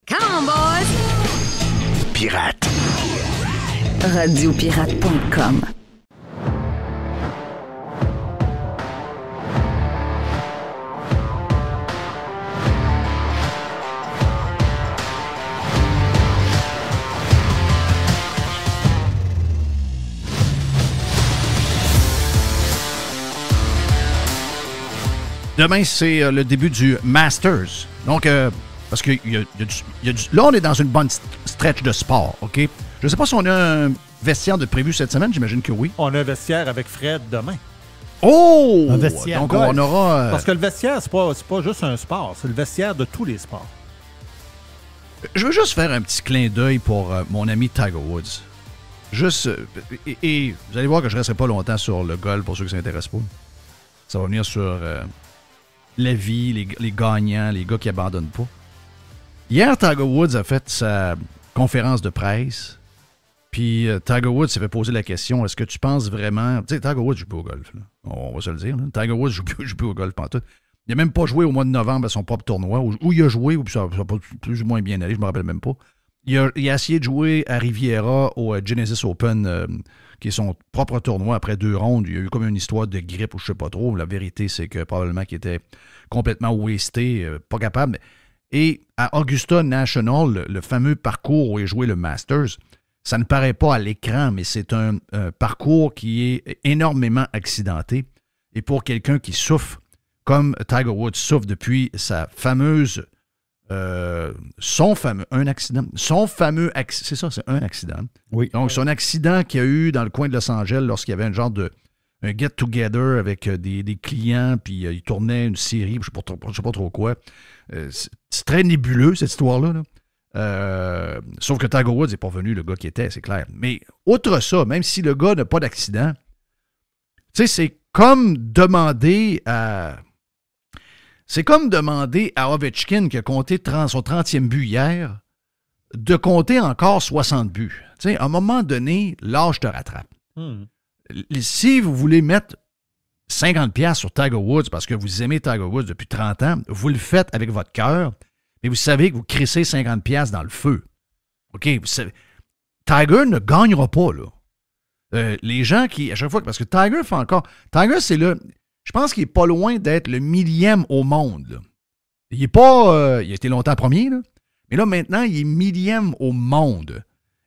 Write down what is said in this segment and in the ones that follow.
Come on, boys! Pirate. Radiopirate.com. Demain, c'est le début du Masters. Donc, parce que là, on est dans une bonne stretch de sport, OK? Je ne sais pas si on a un vestiaire de prévu cette semaine. J'imagine que oui. On a un vestiaire avec Fred demain. Oh! Un vestiaire. Donc, on aura... Parce que le vestiaire, c'est pas juste un sport. C'est le vestiaire de tous les sports. Je veux juste faire un petit clin d'œil pour mon ami Tiger Woods. Juste... et vous allez voir que je ne resterai pas longtemps sur le golf pour ceux qui ne s'intéressent pas. Ça va venir sur... la vie, les gagnants, les gars qui abandonnent pas. Hier, Tiger Woods a fait sa conférence de presse. Puis Tiger Woods s'est fait poser la question, est-ce que tu penses vraiment... Tu sais, Tiger Woods joue plus au golf. Là. On va se le dire. Là. Tiger Woods joue plus au golf pantoute. Il n'a même pas joué au mois de novembre à son propre tournoi. Où il a joué, ou ça n'a pas plus ou moins bien allé, je ne me rappelle même pas. Il a essayé de jouer à Riviera au Genesis Open, qui est son propre tournoi après 2 rondes. Il y a eu comme une histoire de grippe ou je ne sais pas trop. La vérité, c'est que probablement qu'il était complètement wasté, pas capable. Et à Augusta National, le fameux parcours où il a joué le Masters, ça ne paraît pas à l'écran, mais c'est un parcours qui est énormément accidenté. Et pour quelqu'un qui souffre, comme Tiger Woods souffre depuis sa fameuse... son fameux c'est ça, c'est un accident. Oui. Donc, son accident qu'il y a eu dans le coin de Los Angeles lorsqu'il y avait un genre de un get-together avec des clients, puis il tournait une série, je ne sais pas trop quoi. C'est très nébuleux, cette histoire-là. Là. Sauf que Tiger Woods n'est pas venu, le gars qui était, c'est clair. Mais outre ça, même si le gars n'a pas d'accident, tu sais, c'est comme demander à Ovechkin, qui a compté son 30e but hier, de compter encore 60 buts. Tu sais, à un moment donné, l'âge te rattrape. Si vous voulez mettre 50$ sur Tiger Woods parce que vous aimez Tiger Woods depuis 30 ans, vous le faites avec votre cœur, mais vous savez que vous crissez 50$ dans le feu. OK? Tiger ne gagnera pas, là. Les gens qui, à chaque fois, parce que Tiger fait encore... Tiger, c'est le... Je pense qu'il n'est pas loin d'être le 1000e au monde. Là. Il est pas... il a été longtemps premier, là. Mais là, maintenant, il est 1000e au monde.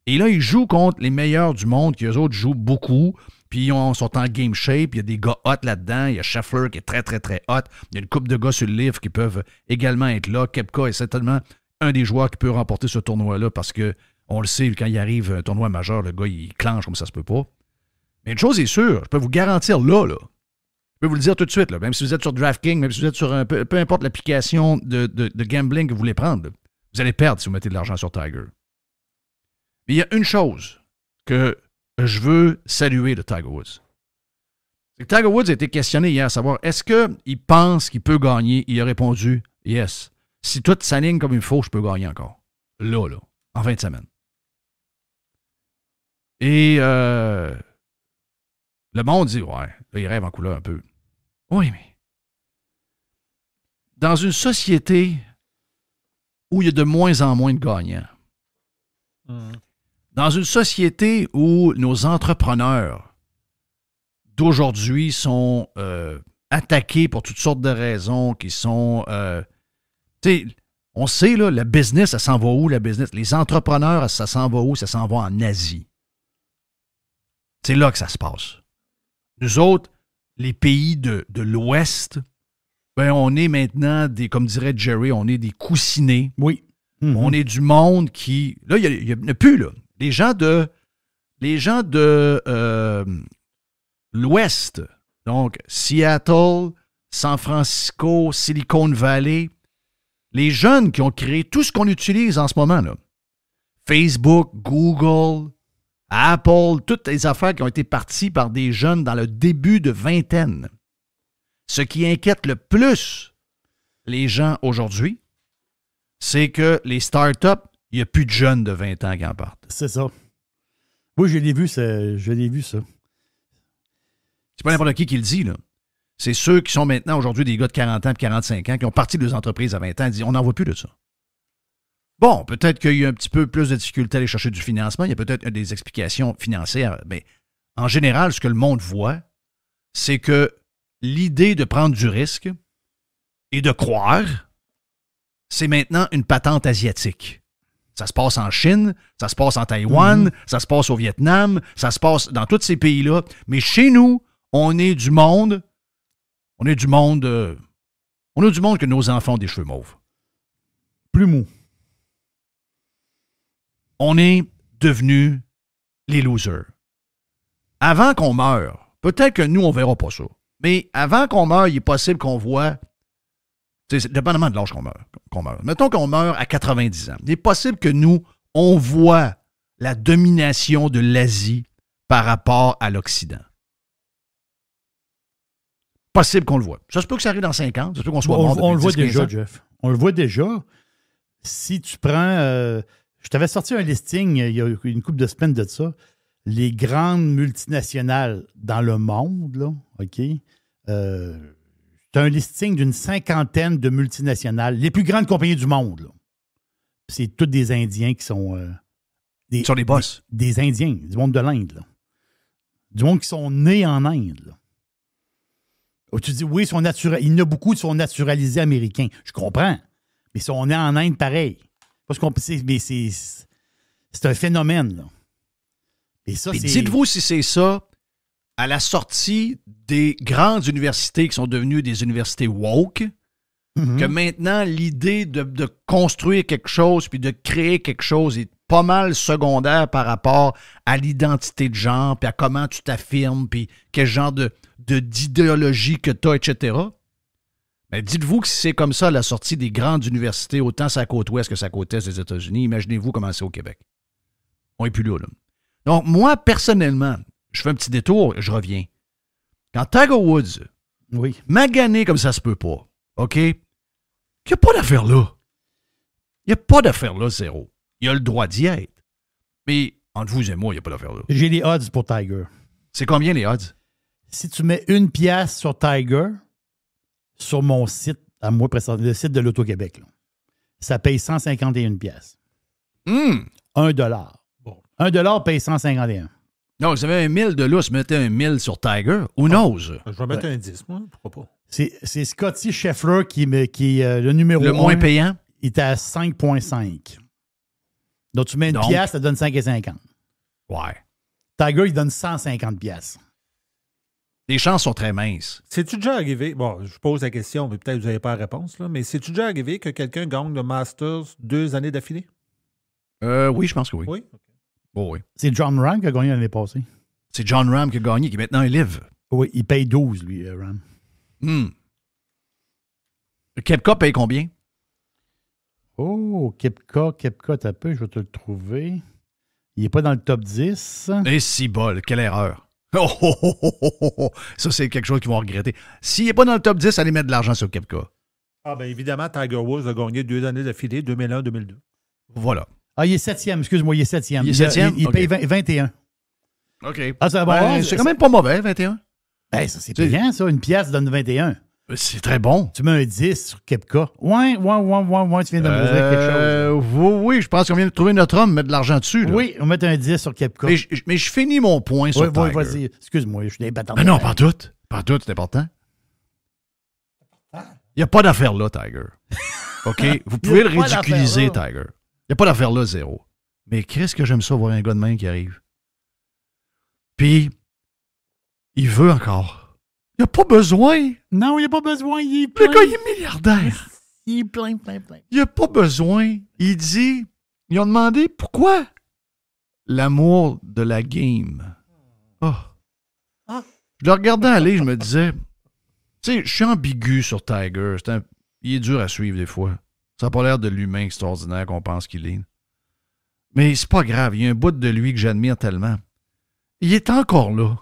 Et là, il joue contre les meilleurs du monde, qui eux autres jouent beaucoup. Puis ils sont en game shape. Il y a des gars hot là-dedans. Il y a Scheffler qui est très, très, très hot. Il y a une couple de gars sur le livre qui peuvent également être là. Koepka est certainement un des joueurs qui peut remporter ce tournoi-là parce que on le sait, quand il arrive un tournoi majeur, le gars, il clenche comme ça se peut pas. Mais une chose est sûre, je peux vous garantir là, je peux vous le dire tout de suite, là, même si vous êtes sur DraftKings, même si vous êtes sur peu importe l'application de gambling que vous voulez prendre, là, vous allez perdre si vous mettez de l'argent sur Tiger. Mais il y a une chose que je veux saluer de Tiger Woods. C'est que Tiger Woods a été questionné hier à savoir, est-ce qu'il pense qu'il peut gagner? Il a répondu, yes. Si tout s'aligne comme il faut, je peux gagner encore. Là, en fin de semaine. Et le monde dit, ouais, là, il rêve en couleur un peu. Oui, mais dans une société où il y a de moins en moins de gagnants, dans une société où nos entrepreneurs d'aujourd'hui sont attaqués pour toutes sortes de raisons, qui sont... tu sais, on sait, là, le business, ça s'en va où, la business? Les entrepreneurs, ça s'en va où? Ça s'en va en Asie. C'est là que ça se passe. Nous autres, les pays de l'Ouest, ben on est maintenant comme dirait Jerry, on est des coussinets. Oui. Mm-hmm. On est du monde qui... Là, il n'y a plus, là. Les gens de l'Ouest, donc Seattle, San Francisco, Silicon Valley, les jeunes qui ont créé tout ce qu'on utilise en ce moment, là. Facebook, Google, Apple, toutes les affaires qui ont été parties par des jeunes dans le début de vingtaine. Ce qui inquiète le plus les gens aujourd'hui, c'est que les startups, il n'y a plus de jeunes de 20 ans qui en partent. C'est ça. Oui, je l'ai vu, ça. C'est pas n'importe qui le dit, là. C'est ceux qui sont maintenant aujourd'hui des gars de 40 ans et 45 ans qui ont parti des entreprises à 20 ans et disent on n'en voit plus de ça. Bon, peut-être qu'il y a un petit peu plus de difficulté à aller chercher du financement. Il y a peut-être des explications financières. Mais en général, ce que le monde voit, c'est que l'idée de prendre du risque et de croire, c'est maintenant une patente asiatique. Ça se passe en Chine, ça se passe en Taïwan, ça se passe au Vietnam, ça se passe dans tous ces pays-là. Mais chez nous, on est du monde que nos enfants ont des cheveux mauves. Plus mou. On est devenus les losers. Avant qu'on meure, peut-être que nous, on ne verra pas ça, mais avant qu'on meure, il est possible qu'on voit, dépendamment de l'âge qu'on meurt. Mettons qu'on meurt à 90 ans. Il est possible que nous, on voit la domination de l'Asie par rapport à l'Occident. Possible qu'on le voit. Ça se peut que ça arrive dans 5 ans. Ça se peut qu'on soit mort depuis 10, on le voit 15 déjà, ans. Jeff. On le voit déjà. Si tu prends... je t'avais sorti un listing il y a une couple de semaines de ça. Les grandes multinationales dans le monde, là, OK? Tu as un listing d'une 50aine de multinationales. Les plus grandes compagnies du monde, là. C'est tous des Indiens qui sont... Ils sont des boss. Des Indiens, du monde de l'Inde, là. Du monde qui sont nés en Inde, là. Tu dis, oui, il y en a beaucoup qui sont naturalisés américains. Je comprends. Mais ils sont nés en Inde pareil. Parce qu'on, mais c'est un phénomène, là. Et ça, dites-vous si c'est ça, à la sortie des grandes universités qui sont devenues des universités woke, que maintenant, l'idée de construire quelque chose puis de créer quelque chose est pas mal secondaire par rapport à l'identité de genre, puis à comment tu t'affirmes, puis quel genre d'idéologie que tu as, etc. Mais dites-vous que si c'est comme ça à la sortie des grandes universités, autant sur la côte ouest que sur la côte est des États-Unis, imaginez-vous comment c'est au Québec. On n'est plus là. Donc, moi, personnellement, je fais un petit détour et je reviens. Quand Tiger Woods, magané comme ça se peut pas, OK? Il n'y a pas d'affaire là. Il n'y a pas d'affaire là, zéro. Il a le droit d'y être. Mais entre vous et moi, il n'y a pas d'affaire là. J'ai les odds pour Tiger. C'est combien les odds? Si tu mets 1$ sur Tiger, sur mon site, à moi, le site de l'Auto-Québec, là, ça paye 151$. $1. Bon. $1 paye 151. Non, vous avez 1000 de lousse, mettez 1000 sur Tiger. Who knows? Je vais mettre un 10, moi. Pourquoi pas? C'est Scotty Scheffler qui est le numéro 1. Le moins payant? Il est à 5,5. Donc, tu mets une pièce, ça donne 5,50. Ouais. Tiger, il donne 150$. Les chances sont très minces. C'est-tu déjà arrivé, bon, je pose la question, mais peut-être que vous n'avez pas la réponse, là, mais c'est-tu déjà arrivé que quelqu'un gagne le Masters 2 années d'affilée? Oui, je pense que oui. Oui? Okay. Oh, oui. C'est John Ram qui a gagné l'année passée. C'est John Ram qui a gagné, qui est maintenant un livre. Oui, il paye 12, lui, Ram. Le Kepka paye combien? Oh, Kepka, t'as peu, je vais te le trouver. Il n'est pas dans le top 10. Et si bol, quelle erreur. Oh. Ça, c'est quelque chose qu'ils vont regretter. S'il n'est pas dans le top 10, allez mettre de l'argent sur Kepka. Ah, bien évidemment, Tiger Woods a gagné 2 années d'affilée, 2001-2002. Voilà. Ah, il est 7e, excuse-moi, il est 7e. Il est 7e? Il paye 21. OK. Ah, ça va. C'est quand même pas mauvais, 21. Ben, ça, c'est payant, ça. Une pièce donne 21. C'est très bon. Tu mets un 10 sur Kepka. Ouais, tu viens de me poser quelque chose. Oui, je pense qu'on vient de trouver notre homme, mettre de l'argent dessus. Là. Oui, on met un 10 sur Kepka. Mais je finis mon point sur Tiger. Oui, vas-y. Excuse-moi, je suis des bâtons. Non, pas tout. Pas tout, c'est important. Il n'y a pas d'affaire là, Tiger. OK? Vous pouvez le ridiculiser, Tiger. Il n'y a pas d'affaire là, zéro. Mais qu'est-ce que j'aime ça voir un gars de main qui arrive. Puis, il veut encore. Il n'y a pas besoin. Non, il n'y a pas besoin. Il est plein. Le gars, il est milliardaire. Il est plein. Il n'y a pas besoin. Il dit, ils ont demandé pourquoi l'amour de la game. Oh. Je le regardais aller, je me disais, tu sais, je suis ambigu sur Tiger. Il est dur à suivre des fois. Ça n'a pas l'air de l'humain extraordinaire qu'on pense qu'il est. Mais c'est pas grave. Il y a un bout de lui que j'admire tellement. Il est encore là.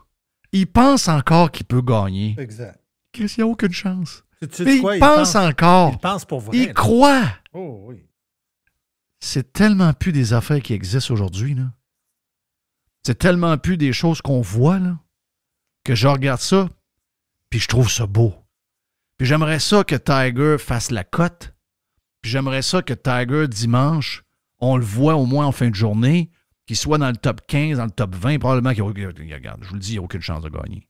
Il pense encore qu'il peut gagner. Exact. Il n'y a aucune chance. Mais il pense encore. Il pense pour vrai. Il croit. Oh oui. C'est tellement plus des affaires qui existent aujourd'hui, là. C'est tellement plus des choses qu'on voit, là, que je regarde ça, puis je trouve ça beau. Puis j'aimerais ça que Tiger fasse la cote. Puis j'aimerais ça que Tiger, dimanche, on le voit au moins en fin de journée, qu'il soit dans le top 15, dans le top 20, probablement regarde, je vous le dis, il n'y a aucune chance de gagner.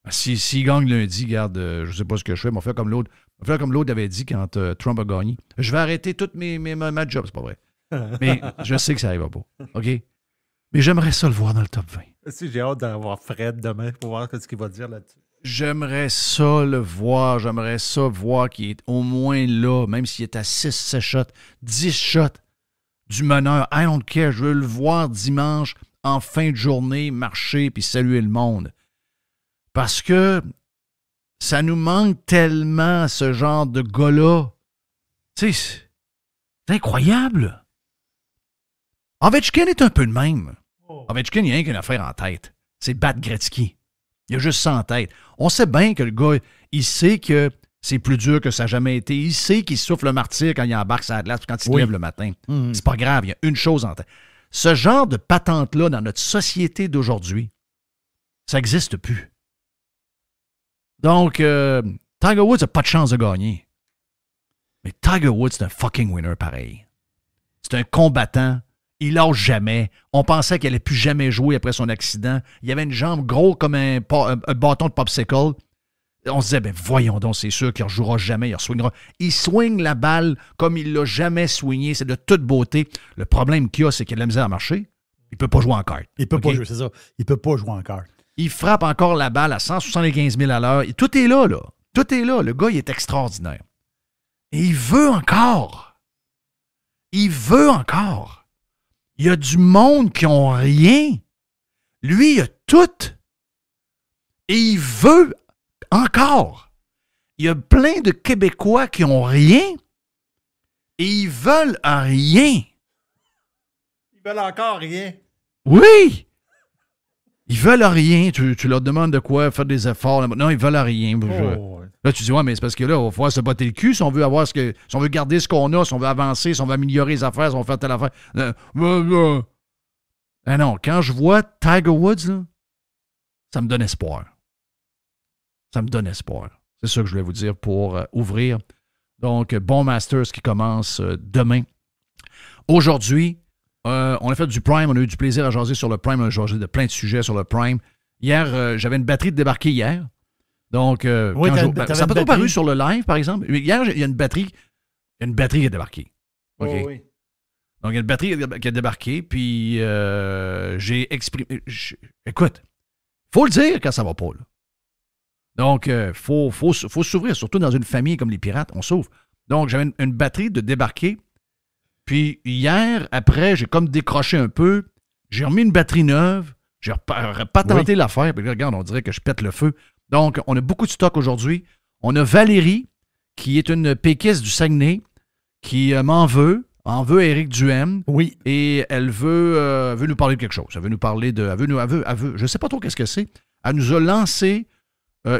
S'il gagne lundi, regarde, je ne sais pas ce que je fais, mais on fait comme l'autre avait dit quand Trump a gagné. Je vais arrêter tous ma job, c'est pas vrai. Mais je sais que ça n'arrivera pas. OK? Mais j'aimerais ça le voir dans le top 20. Si j'ai hâte d'avoir Fred demain pour voir ce qu'il va dire là-dessus. J'aimerais ça le voir. J'aimerais ça voir qu'il est au moins là, même s'il est à 6 shots, 10 shots du meneur. I don't care. Je veux le voir dimanche en fin de journée marcher puis saluer le monde. Parce que ça nous manque tellement ce genre de gars-là. Tu sais, c'est incroyable. Ovechkin est un peu de même. Ovechkin, il n'y a rien qu'une affaire en tête. C'est battre Gretzky. Il a juste ça en tête. On sait bien que le gars, il sait que c'est plus dur que ça n'a jamais été. Il sait qu'il souffle le martyr quand il embarque sa glace quand il se lève le matin. C'est pas grave, il y a une chose en tête. Ce genre de patente-là, dans notre société d'aujourd'hui, ça n'existe plus. Donc, Tiger Woods n'a pas de chance de gagner. Mais Tiger Woods, c'est un fucking winner pareil. C'est un combattant. Il lâche jamais. On pensait qu'il n'allait plus jamais jouer après son accident. Il avait une jambe grosse comme un bâton de popsicle. On se disait, ben voyons donc, c'est sûr qu'il ne rejouera jamais, il re-swingera. Il swing la balle comme il ne l'a jamais swingé. C'est de toute beauté. Le problème qu'il y a, c'est qu'il a de la misère à marcher. Il ne peut pas jouer en carte. Il peut pas jouer, c'est ça. Il peut pas jouer en carte. Il frappe encore la balle à 175 000 à l'heure. Tout est là, là. Tout est là. Le gars, il est extraordinaire. Et il veut encore. Il veut encore. Il y a du monde qui n'ont rien. Lui, il a tout. Et il veut encore. Il y a plein de Québécois qui n'ont rien. Et ils veulent rien. Ils veulent encore rien. Oui! Ils veulent rien. Tu leur demandes de quoi, faire des efforts. Non, ils veulent rien. Là, tu dis, ouais, mais c'est parce que là, il va falloir se botter le cul si on veut avoir si on veut garder ce qu'on a, si on veut avancer, si on veut améliorer les affaires, si on veut faire telle affaire. Ah non, quand je vois Tiger Woods, là, ça me donne espoir. Ça me donne espoir. C'est ça que je voulais vous dire pour ouvrir. Donc, bon Masters qui commence demain. Aujourd'hui, on a fait du Prime, on a eu du plaisir à jaser sur le Prime, on a jasé de plein de sujets sur le Prime. Hier, j'avais une batterie de débarquer hier. Donc, oui, ça n'a pas trop paru sur le live, par exemple. Hier, il y a une batterie qui a débarqué. Okay. Oh, oui. Donc, il y a une batterie qui a débarqué, puis j'ai exprimé... Écoute, il faut le dire quand ça va pas, là. Donc, il faut s'ouvrir, surtout dans une famille comme les Pirates, on s'ouvre. Donc, j'avais une batterie de débarquer, puis hier, après, j'ai comme décroché un peu, j'ai remis une batterie neuve, j'ai repatenté l'affaire, puis regarde, on dirait que je pète le feu. Donc, on a beaucoup de stock aujourd'hui. On a Valérie, qui est une péquiste du Saguenay, qui m'en veut à Éric Duhem. Oui. Et elle veut nous parler de quelque chose. Elle veut nous parler de... je ne sais pas trop qu'est-ce que c'est. Elle nous a lancé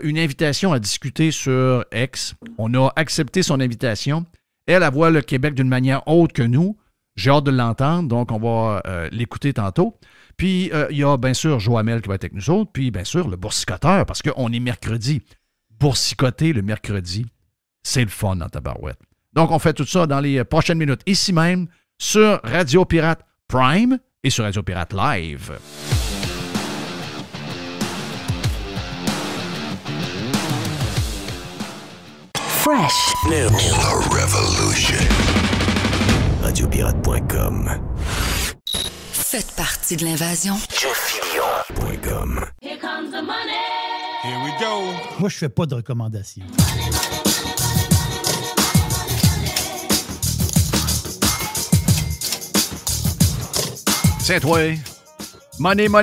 une invitation à discuter sur X. On a accepté son invitation. Elle voit le Québec d'une manière autre que nous. J'ai hâte de l'entendre, donc on va l'écouter tantôt. Puis, il y a bien sûr Joamel qui va être avec nous autres, puis bien sûr le boursicoteur, parce qu'on est mercredi. Boursicoter le mercredi, c'est le fun dans ta barouette. Donc, on fait tout ça dans les prochaines minutes, ici même, sur Radio Pirate Prime et sur Radio Pirate Live. Fresh. New. The Revolution. Radiopirate.com. Faites partie de l'invasion. JeffFillion.com. Here comes the money. Here we go. Moi, je fais pas de recommandations. C'est toi. Money. Ça,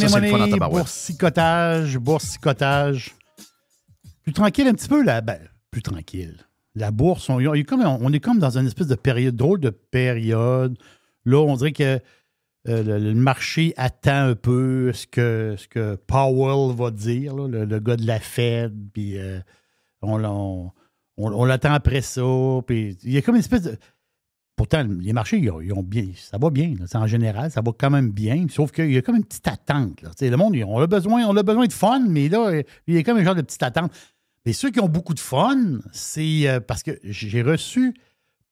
c'est le fun dans ta barouette. Boursicotage. Plus tranquille un petit peu, là. Ben, plus tranquille. La bourse, on est comme dans une espèce de période, drôle de période. Là, on dirait que le marché attend un peu ce que Powell va dire, là, le gars de la Fed, puis on l'attend après ça. Puis il y a comme une espèce de... Pourtant, les marchés, ils ont bien, ça va bien. Là, en général, ça va quand même bien. Sauf qu'il y a comme une petite attente. Là. Le monde, on a besoin de fun, mais là, il y a comme un genre de petite attente. Mais ceux qui ont beaucoup de fun, c'est parce que j'ai reçu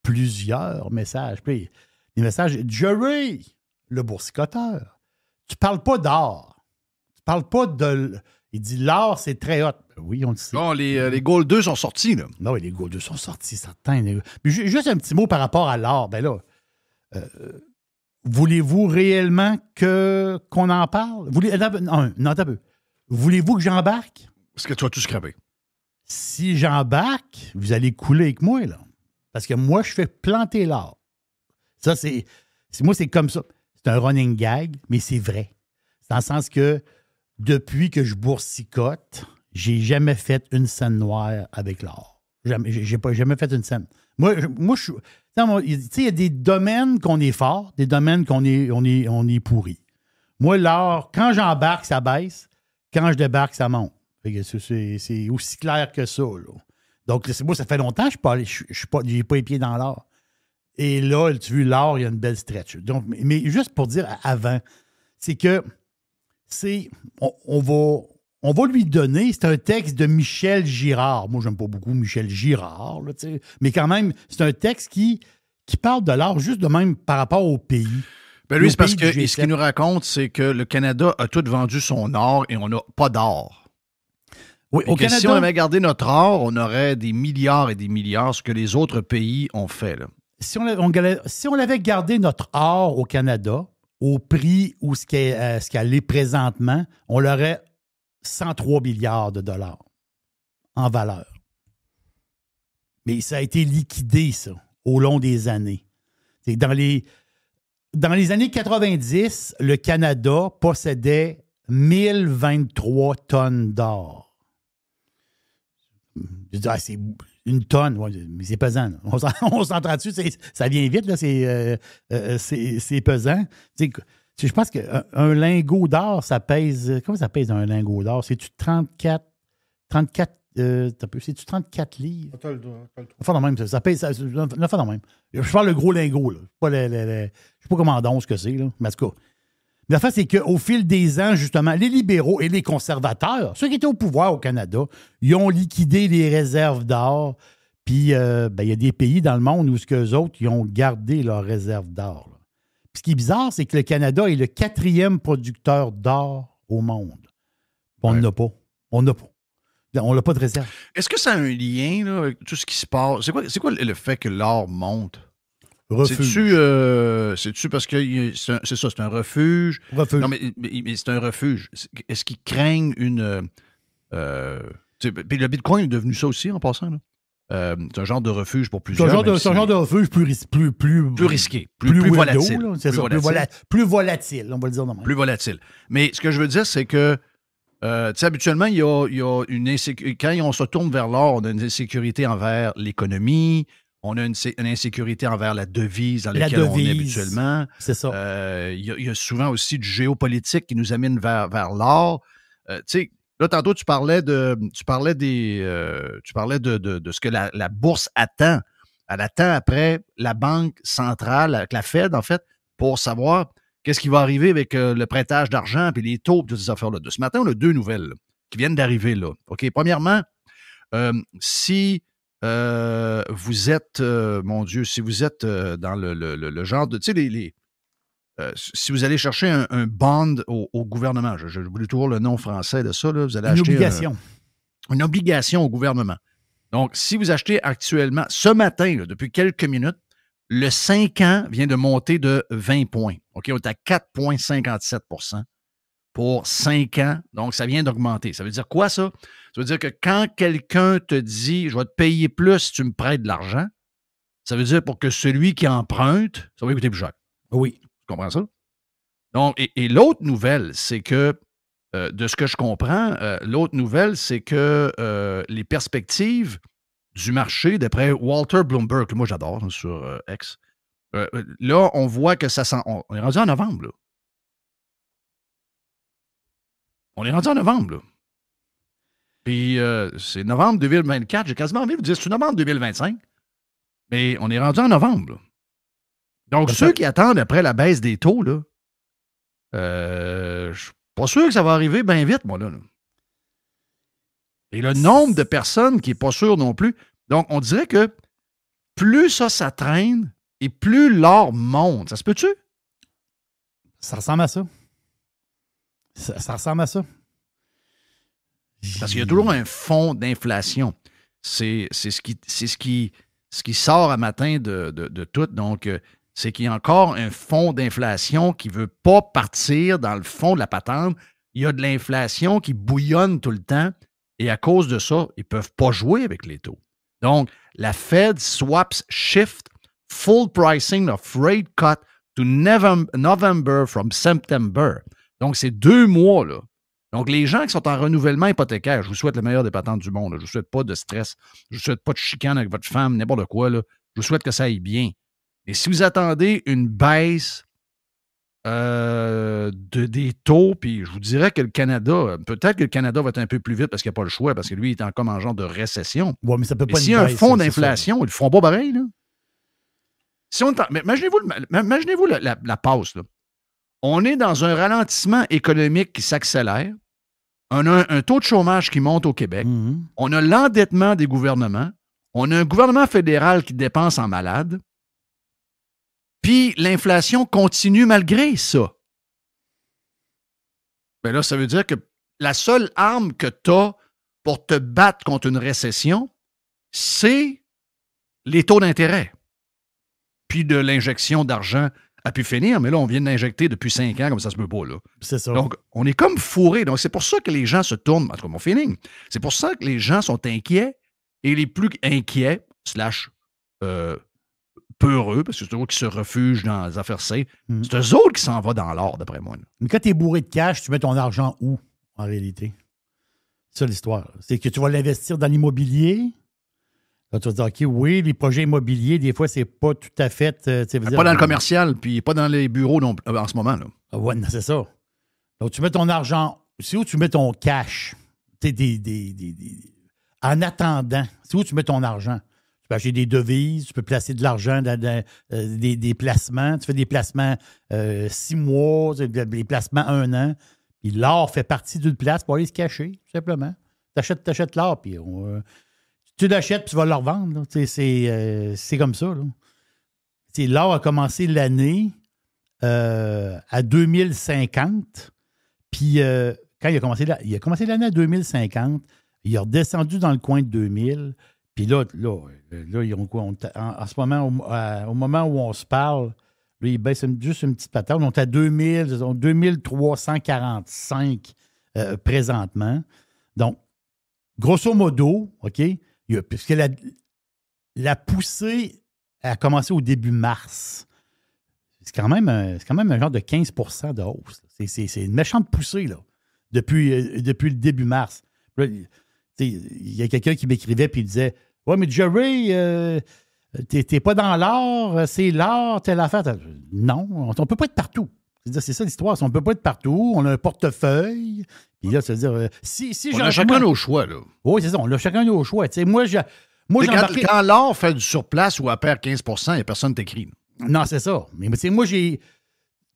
plusieurs messages. Puis, des messages, Jerry, le boursicoteur, tu parles pas d'or. Tu parles pas de... Il dit, l'or, c'est très hot. Oui, on le sait. Bon, les Gold 2 sont sortis, là. Non, oui, les Gold 2 sont sortis, certains. Puis juste un petit mot par rapport à l'or. Ben là, voulez-vous réellement qu'on en parle? Non, t'as peu. Voulez-vous que j'embarque? Parce que tu vas tout scraper. Si j'embarque, vous allez couler avec moi, là. Parce que moi, je fais planter l'or. Ça, moi, c'est comme ça. C'est un running gag, mais c'est vrai. C'est dans le sens que depuis que je boursicote, j'ai jamais fait une scène noire avec l'or. J'ai jamais fait une scène. Moi je suis. Tu sais, il y a des domaines qu'on est fort, des domaines qu'on est pourri. Moi, l'or, quand j'embarque, ça baisse. Quand je débarque, ça monte. C'est aussi clair que ça, là. Donc, moi, ça fait longtemps que je n'ai pas les pieds dans l'or. Et là, tu vois, l'or, il y a une belle stretch. Donc, mais juste pour dire avant, c'est que on va lui donner, c'est un texte de Michel Girard. Moi, j'aime pas beaucoup Michel Girard, là, mais quand même, c'est un texte qui parle de l'or juste de même par rapport au pays. Ben lui, c'est parce que ce qu'il nous raconte, c'est que le Canada a tout vendu son or et on n'a pas d'or. Oui, au Canada, si on avait gardé notre or, on aurait des milliards et des milliards, ce que les autres pays ont fait, là. Si on avait gardé notre or au Canada, au prix où ce qu'elle est présentement, on l'aurait 103 milliards de dollars en valeur. Mais ça a été liquidé, ça, au long des années. Dans les années 90, le Canada possédait 1023 tonnes d'or. Je dis, c'est une tonne, ouais, mais c'est pesant. Là. On s'entend dessus, ça vient vite, là, c'est pesant. Je pense qu'un lingot d'or, ça pèse... Comment ça pèse un lingot d'or? C'est-tu 34 c'est-tu 34 livres? Enfin, même, ça pèse... Enfin, même. Je parle le gros lingot, là. Je ne sais pas comment dense que c'est, là. Mais en tout cas... Mais la fin, c'est qu'au fil des ans, justement, les libéraux et les conservateurs, ceux qui étaient au pouvoir au Canada, ils ont liquidé les réserves d'or. Puis, il y a des pays dans le monde où eux autres, ils ont gardé leurs réserves d'or. Là. Puis, ce qui est bizarre, c'est que le Canada est le 4e producteur d'or au monde. On n'a pas. On n'a pas de réserve. Est-ce que ça a un lien là, avec tout ce qui se passe? C'est quoi le fait que l'or monte? C'est-tu parce que c'est ça, c'est un refuge? Non, mais c'est un refuge. Est-ce qu'ils craignent une... puis le Bitcoin est devenu ça aussi, en passant. Là. C'est un genre de refuge pour plusieurs. C'est un genre de refuge plus risqué, plus volatile. Là, c'est plus volatile, on va le dire normalement. Plus volatile. Mais ce que je veux dire, c'est que habituellement, il y a une insécurité. Quand on se tourne vers l'or, on a une insécurité envers l'économie. On a une insécurité envers la devise dans laquelle on est habituellement. C'est ça. Il y a souvent aussi du géopolitique qui nous amène vers l'or. Là, tantôt, tu parlais de ce que la bourse attend. Elle attend après la Banque centrale, avec la Fed, en fait, pour savoir qu'est-ce qui va arriver avec le prêtage d'argent et les taux et toutes ces affaires-là. De ce matin, on a 2 nouvelles là, qui viennent d'arriver. Là. OK? Premièrement, si vous êtes, mon Dieu, si vous êtes dans le genre de, tu sais, si vous allez chercher un bond au gouvernement, je voulais toujours le nom français de ça, là, vous allez acheter une obligation au gouvernement. Donc, si vous achetez actuellement, ce matin, là, depuis quelques minutes, le 5 ans vient de monter de 20 points. OK, on est à 4,57 % pour 5 ans. Donc, ça vient d'augmenter. Ça veut dire quoi, ça? Ça veut dire que quand quelqu'un te dit « Je vais te payer plus si tu me prêtes de l'argent », ça veut dire pour que celui qui emprunte, ça va coûter plus cher. Oui. Tu comprends ça? Donc, et l'autre nouvelle, c'est que, de ce que je comprends, l'autre nouvelle, c'est que les perspectives du marché, d'après Walter Bloomberg, que moi j'adore sur X, là, on voit que ça on est rendu en novembre, là. On est rendu en novembre, là. Puis, c'est novembre 2024. J'ai quasiment envie de vous dire, c'est novembre 2025. Mais on est rendu en novembre, là. Donc, ceux qui attendent après la baisse des taux, là, je suis pas sûr que ça va arriver bien vite, moi, là. Et le nombre de personnes qui n'est pas sûr non plus. Donc, on dirait que plus ça traîne et plus l'or monte. Ça se peut-tu? Ça ressemble à ça. Ça ressemble à ça. Parce qu'il y a toujours un fond d'inflation. C'est ce qui sort à matin de tout. Donc, c'est qu'il y a encore un fond d'inflation qui ne veut pas partir dans le fond de la patente. Il y a de l'inflation qui bouillonne tout le temps. Et à cause de ça, ils ne peuvent pas jouer avec les taux. Donc, la Fed swaps shift full pricing of rate cut to November from September. Donc, c'est 2 mois, là. Donc, les gens qui sont en renouvellement hypothécaire, je vous souhaite le meilleur des patentes du monde. Là. Je ne vous souhaite pas de stress. Je ne vous souhaite pas de chicane avec votre femme, n'importe quoi. Là. Je vous souhaite que ça aille bien. Et si vous attendez une baisse des taux, puis je vous dirais que le Canada, peut-être que le Canada va être un peu plus vite parce qu'il n'y a pas le choix, parce que lui, il est comme en genre de récession. Ouais, mais ça peut pas s'il y a un fond d'inflation, ils ne le font pas pareil. Là. Si mais imaginez-vous la pause. Là. On est dans un ralentissement économique qui s'accélère. On a un taux de chômage qui monte au Québec. Mm-hmm. On a l'endettement des gouvernements. On a un gouvernement fédéral qui dépense en malade. Puis l'inflation continue malgré ça. Bien là, ça veut dire que la seule arme que tu as pour te battre contre une récession, c'est les taux d'intérêt. Puis de l'injection d'argent a pu finir, mais là, on vient de l'injecter depuis 5 ans, comme ça se peut pas, là. C'est ça. Donc, on est comme fourré. Donc, c'est pour ça que les gens se tournent, en tout cas, mon feeling, c'est pour ça que les gens sont inquiets et les plus inquiets, peureux, parce que c'est eux qui se refugent dans les affaires safe, c'est eux autres qui s'en vont dans l'or, d'après moi. Là. Mais quand tu es bourré de cash, tu mets ton argent où, en réalité? C'est ça l'histoire. C'est que tu vas l'investir dans l'immobilier. Là, tu vas dire, OK, oui, les projets immobiliers, des fois, c'est pas tout à fait... pas dans le commercial, puis pas dans les bureaux en ce moment. Là. Ah ouais, c'est ça. Donc, tu mets ton argent... C'est où tu mets ton cash? En attendant, c'est où tu mets ton argent? Tu peux acheter des devises, tu peux placer de l'argent dans des placements. Tu fais des placements 6 mois, des placements 1 an. Puis l'or fait partie d'une place pour aller se cacher, tout simplement. Tu achètes l'or, puis tu l'achètes, puis tu vas le revendre. C'est comme ça. Là. L'or a commencé l'année à 2050. Puis quand il a commencé l'année à 2050, il est redescendu dans le coin de 2000. Puis là, ils ont quoi? En ce moment, au moment où on se parle, là, ils baissent juste une petite patate. On est à 2345 présentement. Donc, grosso modo, OK, puisque la poussée a commencé au début mars. C'est quand même un genre de 15 % de hausse. C'est une méchante poussée, là, depuis le début mars. Là, il y a quelqu'un qui m'écrivait et il disait « Ouais, mais Jerry, t'es pas dans l'or, c'est l'or, telle affaire. » Non, on ne peut pas être partout. C'est ça l'histoire. On ne peut pas être partout. On a un portefeuille. Puis là, c'est-à-dire, on a chacun nos choix, là. Oui, c'est ça. On a chacun nos choix. Moi, j'ai embarqué... Quand l'or fait du surplace ou à perd 15 % il n'y a personne qui t'écrit. Non, c'est ça. Mais moi,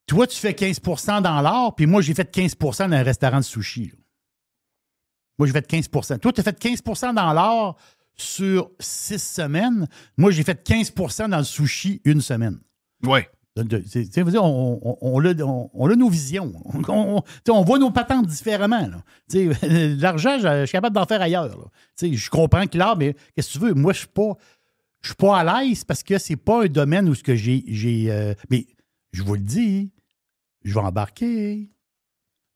toi, tu fais 15 % dans l'or, puis moi, j'ai fait 15 % dans un restaurant de sushi. Là. Moi, j'ai fait 15 % Toi, tu as fait 15 % dans l'or sur 6 semaines. Moi, j'ai fait 15 % dans le sushi 1 semaine. Oui. On a nos visions. On voit nos patentes différemment. L'argent, je suis capable d'en faire ailleurs. Je comprends que l'art, mais qu'est-ce que tu veux? Moi, je suis pas à l'aise parce que c'est pas un domaine où ce que j'ai mais je vous le dis, je vais embarquer.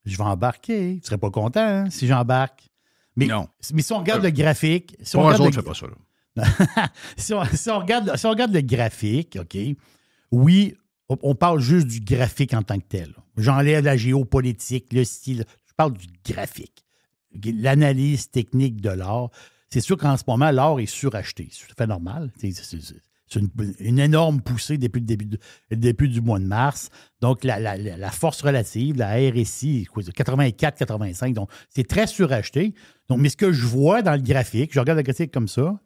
Tu ne serais pas content si j'embarque. Mais, non. Mais si on regarde le graphique... Si on regarde fais pas ça. Là. si on regarde le graphique, OK, oui, on parle juste du graphique en tant que tel. J'enlève la géopolitique, le style. Je parle du graphique. L'analyse technique de l'or. C'est sûr qu'en ce moment, l'or est suracheté. C'est tout à fait normal. C'est une énorme poussée depuis le début du mois de mars. Donc, la force relative, la RSI, 84-85. Donc, c'est très suracheté. Donc, mais ce que je vois dans le graphique, je regarde le graphique comme ça,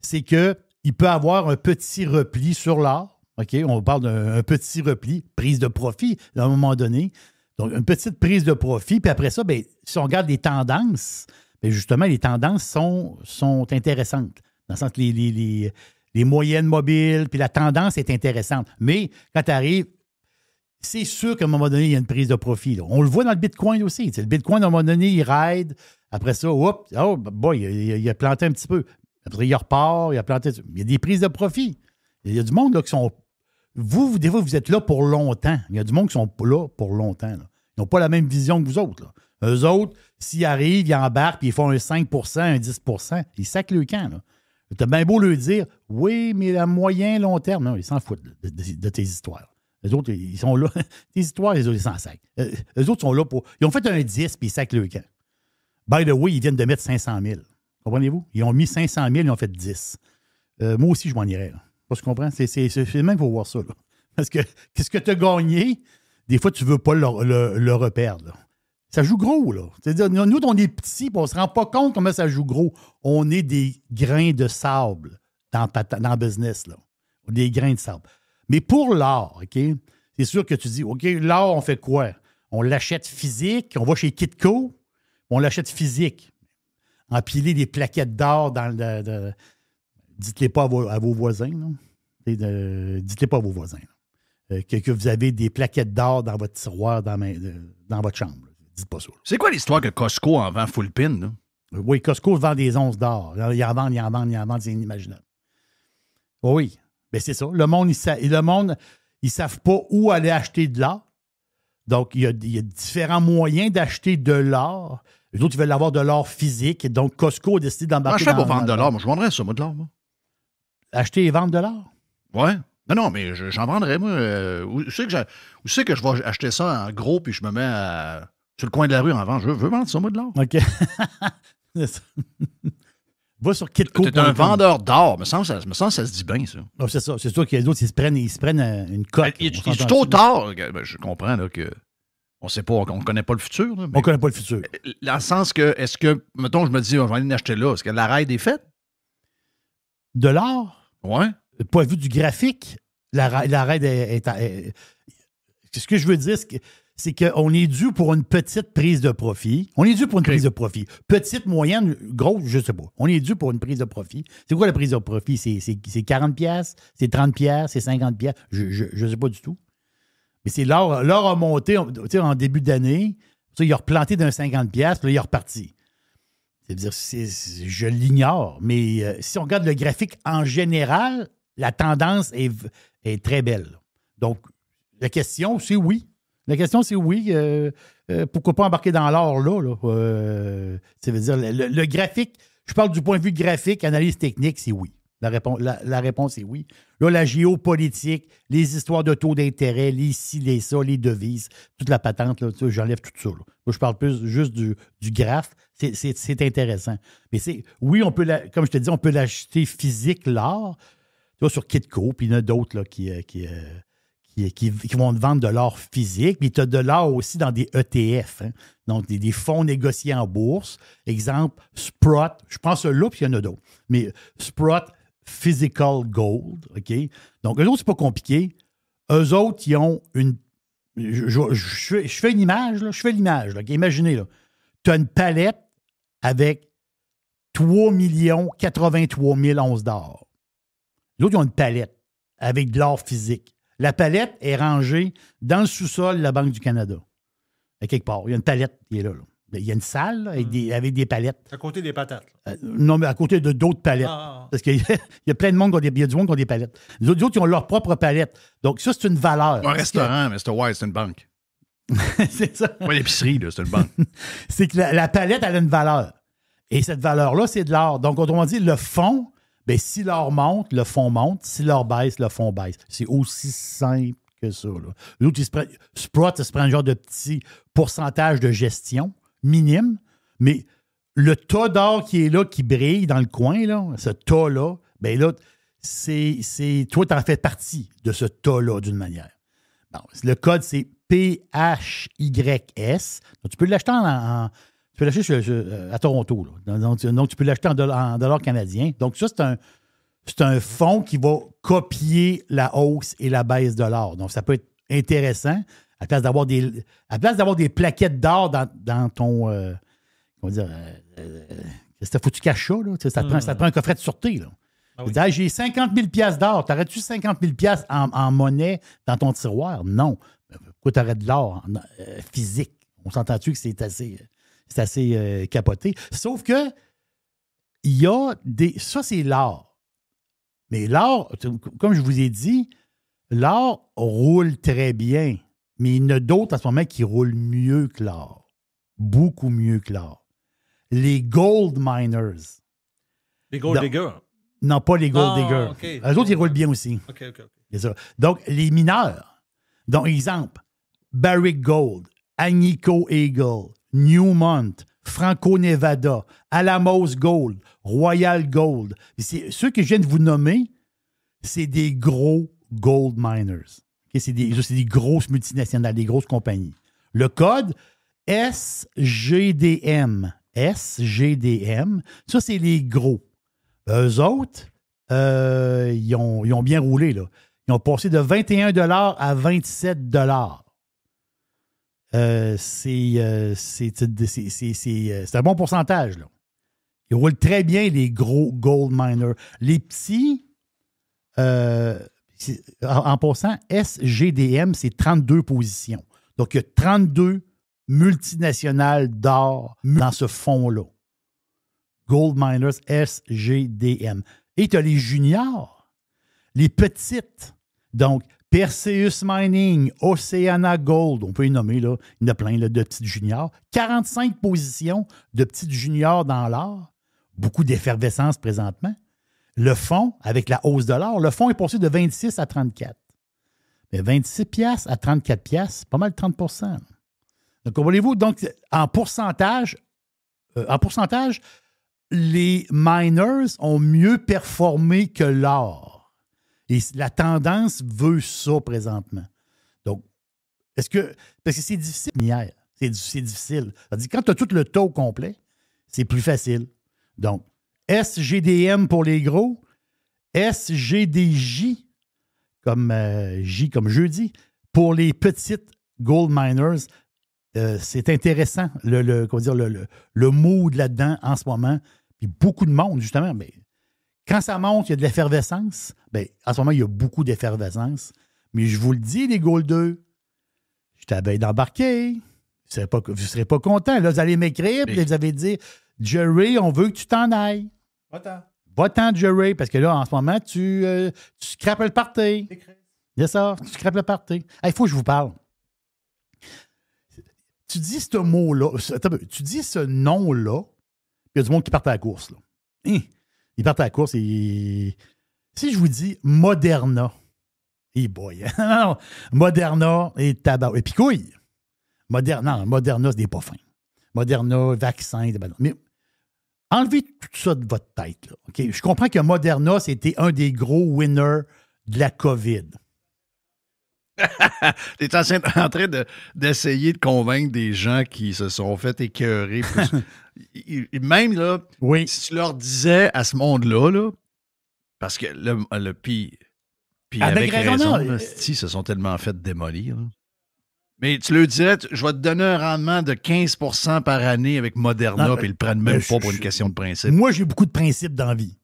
c'est qu'il peut avoir un petit repli sur l'or. OK? On parle d'un petit repli, prise de profit à un moment donné. Donc, une petite prise de profit. Puis après ça, bien, si on regarde les tendances, bien justement, les tendances sont intéressantes. Dans le sens que les moyennes mobiles, puis la tendance est intéressante. Mais quand tu arrives, c'est sûr qu'à un moment donné, il y a une prise de profit. Là. On le voit dans le Bitcoin aussi. Le Bitcoin, à un moment donné, il ride. Après ça, il a planté un petit peu. Après, il repart, il a planté. Il y a des prises de profit. Il y a du monde là, qui sont... Vous, des fois, vous êtes là pour longtemps. Il y a du monde qui sont là pour longtemps. Là. Ils n'ont pas la même vision que vous autres. Là. Eux autres, s'ils arrivent, ils embarquent, puis ils font un 5 un 10 ils sacent le camp. Tu as bien beau leur dire, oui, mais à moyen, long terme, non, ils s'en foutent de tes histoires. Les autres, ils sont là. Tes histoires, les autres, ils s'en sacent. Eux autres sont là pour... Ils ont fait un 10, puis ils sacent le camp. By the way, ils viennent de mettre 500 000. Comprenez-vous? Ils ont mis 500 000, ils ont fait 10. Moi aussi, je m'en irais. Là. Tu comprends? C'est même pour voir ça. Là. Parce que qu'est-ce que tu as gagné, des fois, tu ne veux pas le reperdre. Là. Ça joue gros, là. C'est-à-dire, nous, on est petits, puis on ne se rend pas compte comment ça joue gros. On est des grains de sable dans le business, là. Des grains de sable. Mais pour l'art, OK, c'est sûr que tu dis, OK, l'art, on fait quoi? On l'achète physique, on va chez Kitco, on l'achète physique. Empiler des plaquettes d'or dans le... Dites-les pas à vos voisins, là. Dites-les pas à vos voisins. Que vous avez des plaquettes d'or dans votre tiroir, dans votre chambre. Dites pas ça. Là. C'est quoi l'histoire que Costco en vend full pin, là? Oui, Costco vend des onces d'or. Ils en vendent, c'est inimaginable. Oui, bien c'est ça. Le monde, ils ne savent pas où aller acheter de l'or. Donc, il y a différents moyens d'acheter de l'or. Les autres, ils veulent avoir de l'or physique. Donc, Costco a décidé d'embarquer dans... pour vendre de l'or. Moi, je vendrais ça, moi, de l'or. Moi. Acheter et vendre de l'or? Ouais. Non, mais j'en vendrais, moi. Où c'est que je vais acheter ça en gros puis je me mets sur le coin de la rue en vente? Je veux vendre ça, moi, de l'or. OK. Va sur Kitco. T'es un vendeur d'or. Me semble ça se dit bien, ça. Oh, c'est ça. C'est sûr qu'il y a d'autres, ils se prennent une cote. Il est trop tard. Ben, je comprends là, que on sait pas, on ne connaît pas le futur. Là, mais on ne connaît pas le futur. Dans le sens que, est-ce que, mettons, je me dis, on va aller l'acheter là. Est-ce que la raid est faite? De l'or? Oui. Point de vue du graphique, la raid est ce que je veux dire, c'est qu'on est dû pour une petite prise de profit. On est dû pour une prise de profit. Petite, moyenne, grosse, je ne sais pas. On est dû pour une prise de profit. C'est quoi la prise de profit? C'est 40$, c'est 30$, c'est 50$? Je ne sais pas du tout. Mais c'est l'or a monté en début d'année. Il a replanté d'un 50$, puis là, il est reparti. C'est-à-dire, je l'ignore. Mais si on regarde le graphique en général, la tendance est très belle. Donc, la question, c'est oui. La question, c'est oui. Pourquoi pas embarquer dans l'or, là? Ça veut dire, le graphique, je parle du point de vue graphique, analyse technique, c'est oui. La réponse est oui. Là, la géopolitique, les histoires de taux d'intérêt, les ci, les ça, les devises, toute la patente, là, j'enlève tout ça. Là. Moi, je parle plus juste du graphe. C'est intéressant. Mais oui, on peut, comme je te dis, on peut l'acheter physique, l'or, sur Kitco, puis il y en a d'autres là, qui vont te vendre de l'or physique, puis tu as de l'or aussi dans des ETF, hein? Donc des fonds négociés en bourse. Exemple, Sprott, je pense là, puis il y en a d'autres. Mais Sprott Physical Gold, OK? Donc, eux autres, c'est pas compliqué. Eux autres, ils ont une... Je fais une image, là. Je fais l'image, là. Okay? Imaginez, là. Tu as une palette avec 3 83 000 onces d'or. Les autres, ils ont une palette avec de l'or physique. La palette est rangée dans le sous-sol de la Banque du Canada. À quelque part. Il y a une palette qui est là. Il y a une salle là, avec des palettes. À côté des patates. Non, mais à côté de d'autres palettes. Parce qu'il y a plein de monde qui ont du monde qui ont des palettes. Les autres, ils ont leur propre palette. Donc, ça, c'est une valeur. Un restaurant, mais Mr. White, c'est une banque. C'est ça. Pas l'épicerie, là, c'est une banque. C'est que la palette, elle a une valeur. Et cette valeur-là, c'est de l'or. Donc, autrement dit, le fond, bien, si l'or monte, le fond monte. Si l'or baisse, le fond baisse. C'est aussi simple que ça. L'autre, Sprott, il se prend un genre de petit pourcentage de gestion minime, mais le tas d'or qui est là, qui brille dans le coin, là, ce tas-là, bien là, toi, tu en fais partie de ce tas-là d'une manière. Bon, le code, c'est PHYS. Donc, tu peux l'acheter tu peux l'acheter à Toronto. Là. Donc, tu peux l'acheter en dollars canadiens. Donc, ça, c'est un fonds qui va copier la hausse et la baisse de l'or. Donc, ça peut être intéressant. À la place d'avoir des plaquettes d'or dans ton... comment dire? Faut que tu caches ça, là. Ça te prend un coffret de sûreté, là. Ah Tu dis, hey, j'ai 50 000 d'or. T'aurais-tu 50 000 en monnaie dans ton tiroir? Non. Pourquoi t'aurais de l'or physique? On s'entend-tu que c'est assez capoté? Sauf que il y a des... Ça, c'est l'or. Mais l'or, comme je vous ai dit, l'or roule très bien. Mais il y en a d'autres en ce moment qui roulent mieux que l'or. Beaucoup mieux que l'or. Les gold miners. Les gold diggers. Non, pas les gold diggers. Okay. Les autres, ils roulent bien aussi. OK. C'est ça. Donc, les mineurs. Donc, exemple, Barrick Gold, Agnico Eagle, Newmont, Franco-Nevada, Alamos Gold, Royal Gold. Ceux que je viens de vous nommer, c'est des gros gold miners. Okay? C'est des grosses multinationales, des grosses compagnies. Le code SGDM. SGDM, ça, c'est les gros. Eux autres, ils ont bien roulé, là. Ils ont passé de 21 $ à 27 $. C'est un bon pourcentage, là. Ils roulent très bien, les gros gold miners. Les petits, en passant, SGDM, c'est 32 positions. Donc, il y a 32 multinationales d'or dans ce fonds-là. Gold Miners, SGDM. Et tu as les juniors, les petites. Donc, Perseus Mining, Oceana Gold, on peut les nommer, là. Il y en a plein là, de petites juniors. 45 positions de petites juniors dans l'or. Beaucoup d'effervescence présentement. Le fonds, avec la hausse de l'or, le fonds est passé de 26 à 34. Mais 26 piastres à 34 piastres, c'est pas mal 30 %. Donc, voyez-vous, donc, en pourcentage, les miners ont mieux performé que l'or. Et la tendance veut ça présentement. Donc, parce que c'est difficile hier. C'est difficile. C'est-à-dire, quand tu as tout le taux complet, c'est plus facile. Donc, SGDM pour les gros, SGDJ, comme J comme jeudi, pour les petites gold miners. C'est intéressant, le mood là-dedans en ce moment. Puis beaucoup de monde, justement. Mais quand ça monte, il y a de l'effervescence. Bien, en ce moment, il y a beaucoup d'effervescence. Mais je vous le dis, les Goldeux, je t'avais d'embarquer. Vous ne serez pas content. Là, vous allez m'écrire, puis vous allez dire, Jerry, on veut que tu t'en ailles. Va-t'en, Jerry, parce que là, en ce moment, tu scrapes le party. C'est ça, tu scrapes le party. Il faut que je vous parle. Tu dis ce mot-là, tu dis ce nom-là, puis il y a du monde qui part à la course. Là. Ils partent à la course et... Si je vous dis Moderna, boy, non, Moderna et tabac, et picouille. Moderna, c'est des pas fins. Moderna, vaccin, mais enlevez tout ça de votre tête. Là, okay? Je comprends que Moderna, c'était un des gros winners de la COVID. Tu es en train d'essayer de convaincre des gens qui se sont fait écœurer. Même, là, oui. Si tu leur disais à ce monde-là, là, parce que puis avec raison, ils se sont tellement fait démolir. Là. Mais tu leur disais, je vais te donner un rendement de 15 % par année avec Moderna, puis ils le prennent même pas pour une question de principe. Moi, j'ai beaucoup de principes dans la vie.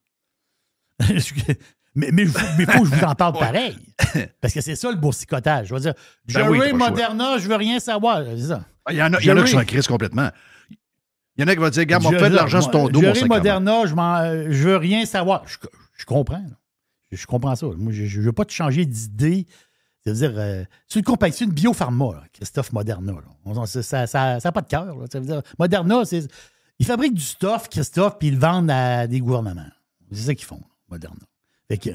Mais il faut que je vous en parle pareil. Parce que c'est ça le boursicotage. Je veux dire, Jerry, Moderna, je veux rien savoir. C'est ça. Il y en a qui sont en crise complètement. Il y en a qui vont dire, regarde, on fait de l'argent sur ton dos. Jerry, Moderna, je veux rien savoir. Je comprends. Là. Je comprends ça. Moi, je ne veux pas te changer d'idée. C'est-à-dire, c'est une compagnie, c'est une biopharma, là, Christophe Moderna. Là. Ça n'a pas de cœur. Ça veut dire, Moderna, ils fabriquent du stuff, Christophe, puis ils le vendent à des gouvernements. C'est ça qu'ils font, Moderna. Fait que...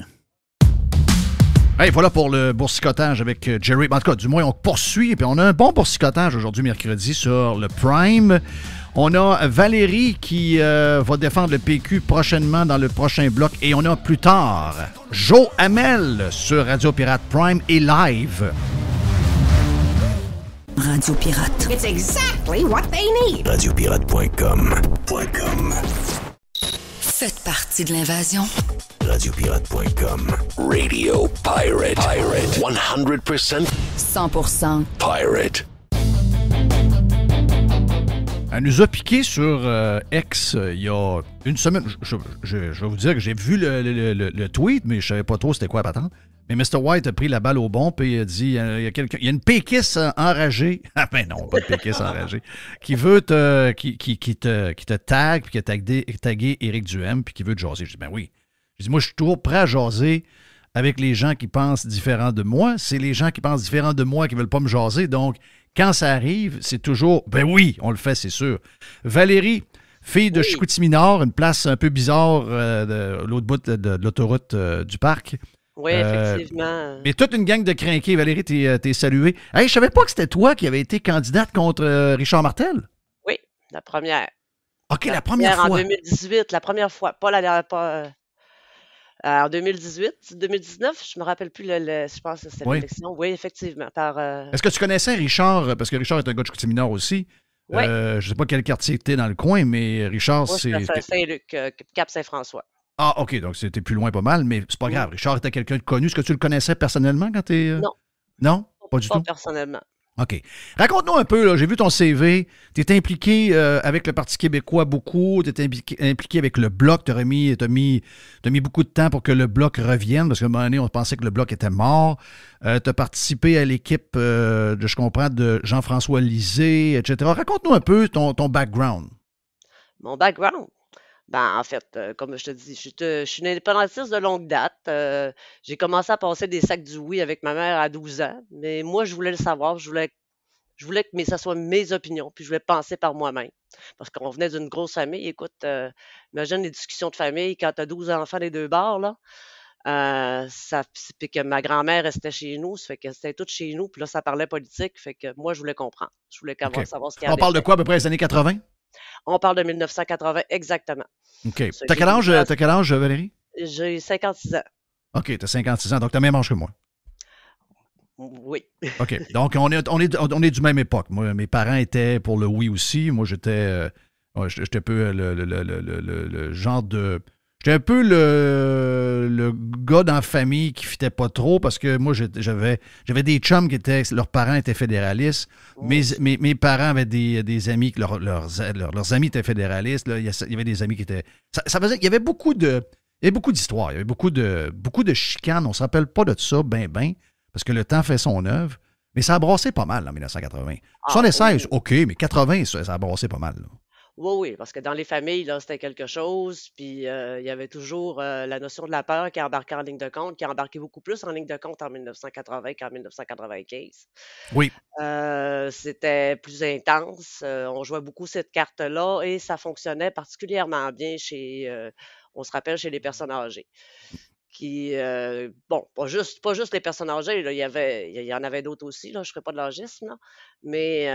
Hey, voilà pour le boursicotage avec Jerry. En tout cas, du moins, on poursuit. Puis on a un bon boursicotage aujourd'hui, mercredi, sur le Prime. On a Valérie qui va défendre le PQ prochainement dans le prochain bloc. Et on a plus tard Joe Hamel sur Radio Pirate Prime et live. Radio Pirate. It's exactly what they need. Radiopirate.com. Faites partie de l'invasion. Radiopirate.com. Radio Pirate. 100% 100% Pirate. Elle nous a piqué sur X il y a une semaine. Je vais vous dire que j'ai vu le tweet, mais je savais pas trop c'était quoi la patente. Mais Mr. White a pris la balle au bon et il a dit il y a une péquisse enragée. Ah ben non, pas de péquisse enragée. Qui veut qui te tag, puis qui a tagué Éric Duhem, puis qui veut te jaser. Je dis ben oui. Je dis moi, je suis toujours prêt à jaser avec les gens qui pensent différent de moi. C'est les gens qui pensent différent de moi qui veulent pas me jaser. Donc, quand ça arrive, c'est toujours ben oui, on le fait, c'est sûr. Valérie, fille de Chicoutimi-Nord, une place un peu bizarre de l'autre bout de l'autoroute du parc. Oui, effectivement. Mais toute une gang de crinqués. Valérie, t'es saluée. Hey, je savais pas que c'était toi qui avais été candidate contre Richard Martel. Oui, la première. OK, la première fois. En 2018, la première fois. Pas la dernière. En 2018, 2019, je me rappelle plus, je pense que c'était l'élection. Oui, effectivement. Est-ce que tu connaissais Richard? Parce que Richard est un gars de Chicoutimi-Nord aussi. Oui. Je sais pas quel quartier tu es dans le coin, mais Richard, moi, c'est... Saint-Luc, Cap-Saint-François. Ah, OK, donc c'était plus loin pas mal, mais c'est pas grave. Richard était quelqu'un de connu. Est-ce que tu le connaissais personnellement quand tu es... Non. Non? Pas du tout? Pas personnellement. OK. Raconte-nous un peu, là, j'ai vu ton CV. Tu es impliqué avec le Parti québécois beaucoup. Tu es impliqué avec le Bloc. Tu as mis beaucoup de temps pour que le Bloc revienne, parce qu'à un moment donné, on pensait que le Bloc était mort. Tu as participé à l'équipe, je comprends, de Jean-François Lisée, etc. Raconte-nous un peu ton background. Mon background? Ben, en fait, comme je te dis, je suis une indépendantiste de longue date. J'ai commencé à passer des sacs du oui avec ma mère à 12 ans, mais moi, je voulais le savoir. Je voulais que ça soit mes opinions, puis je voulais penser par moi-même. Parce qu'on venait d'une grosse famille. Écoute, imagine les discussions de famille quand tu as 12 enfants des deux bords, là. Puis que ma grand-mère restait chez nous, ça fait que c'était tout chez nous, puis là, ça parlait politique, fait que moi, je voulais comprendre. Je voulais savoir ce qu'il y avait. On parle de quoi, à peu près, les années 80? On parle de 1980, exactement. OK. T'as quel âge, Valérie? J'ai 56 ans. OK, t'as 56 ans, donc t'as le même âge que moi. Oui. OK. Donc, on est du même époque. Moi, mes parents étaient pour le oui aussi. Moi, j'étais un peu le genre de... J'étais un peu le gars dans la famille qui fitait pas trop parce que moi, j'avais des chums leurs parents étaient fédéralistes. Mes parents avaient des amis, leurs amis étaient fédéralistes. Là, il y avait des amis qui étaient... il y avait beaucoup d'histoires. Il y avait beaucoup de chicanes. On ne se rappelle pas de ça, parce que le temps fait son œuvre. Mais ça a brassé pas mal en 1980. 76, OK, mais 80, ça a brassé pas mal. Là. Oui, parce que dans les familles, là, c'était quelque chose. Puis il y avait toujours la notion de la peur qui embarquait en ligne de compte, qui embarquait beaucoup plus en ligne de compte en 1980 qu'en 1995. Oui. C'était plus intense. On jouait beaucoup cette carte-là et ça fonctionnait particulièrement bien on se rappelle, chez les personnes âgées. Qui, pas juste les personnes âgées, là, il y en avait d'autres aussi, là, je ne ferai pas de l'âgisme, là, mais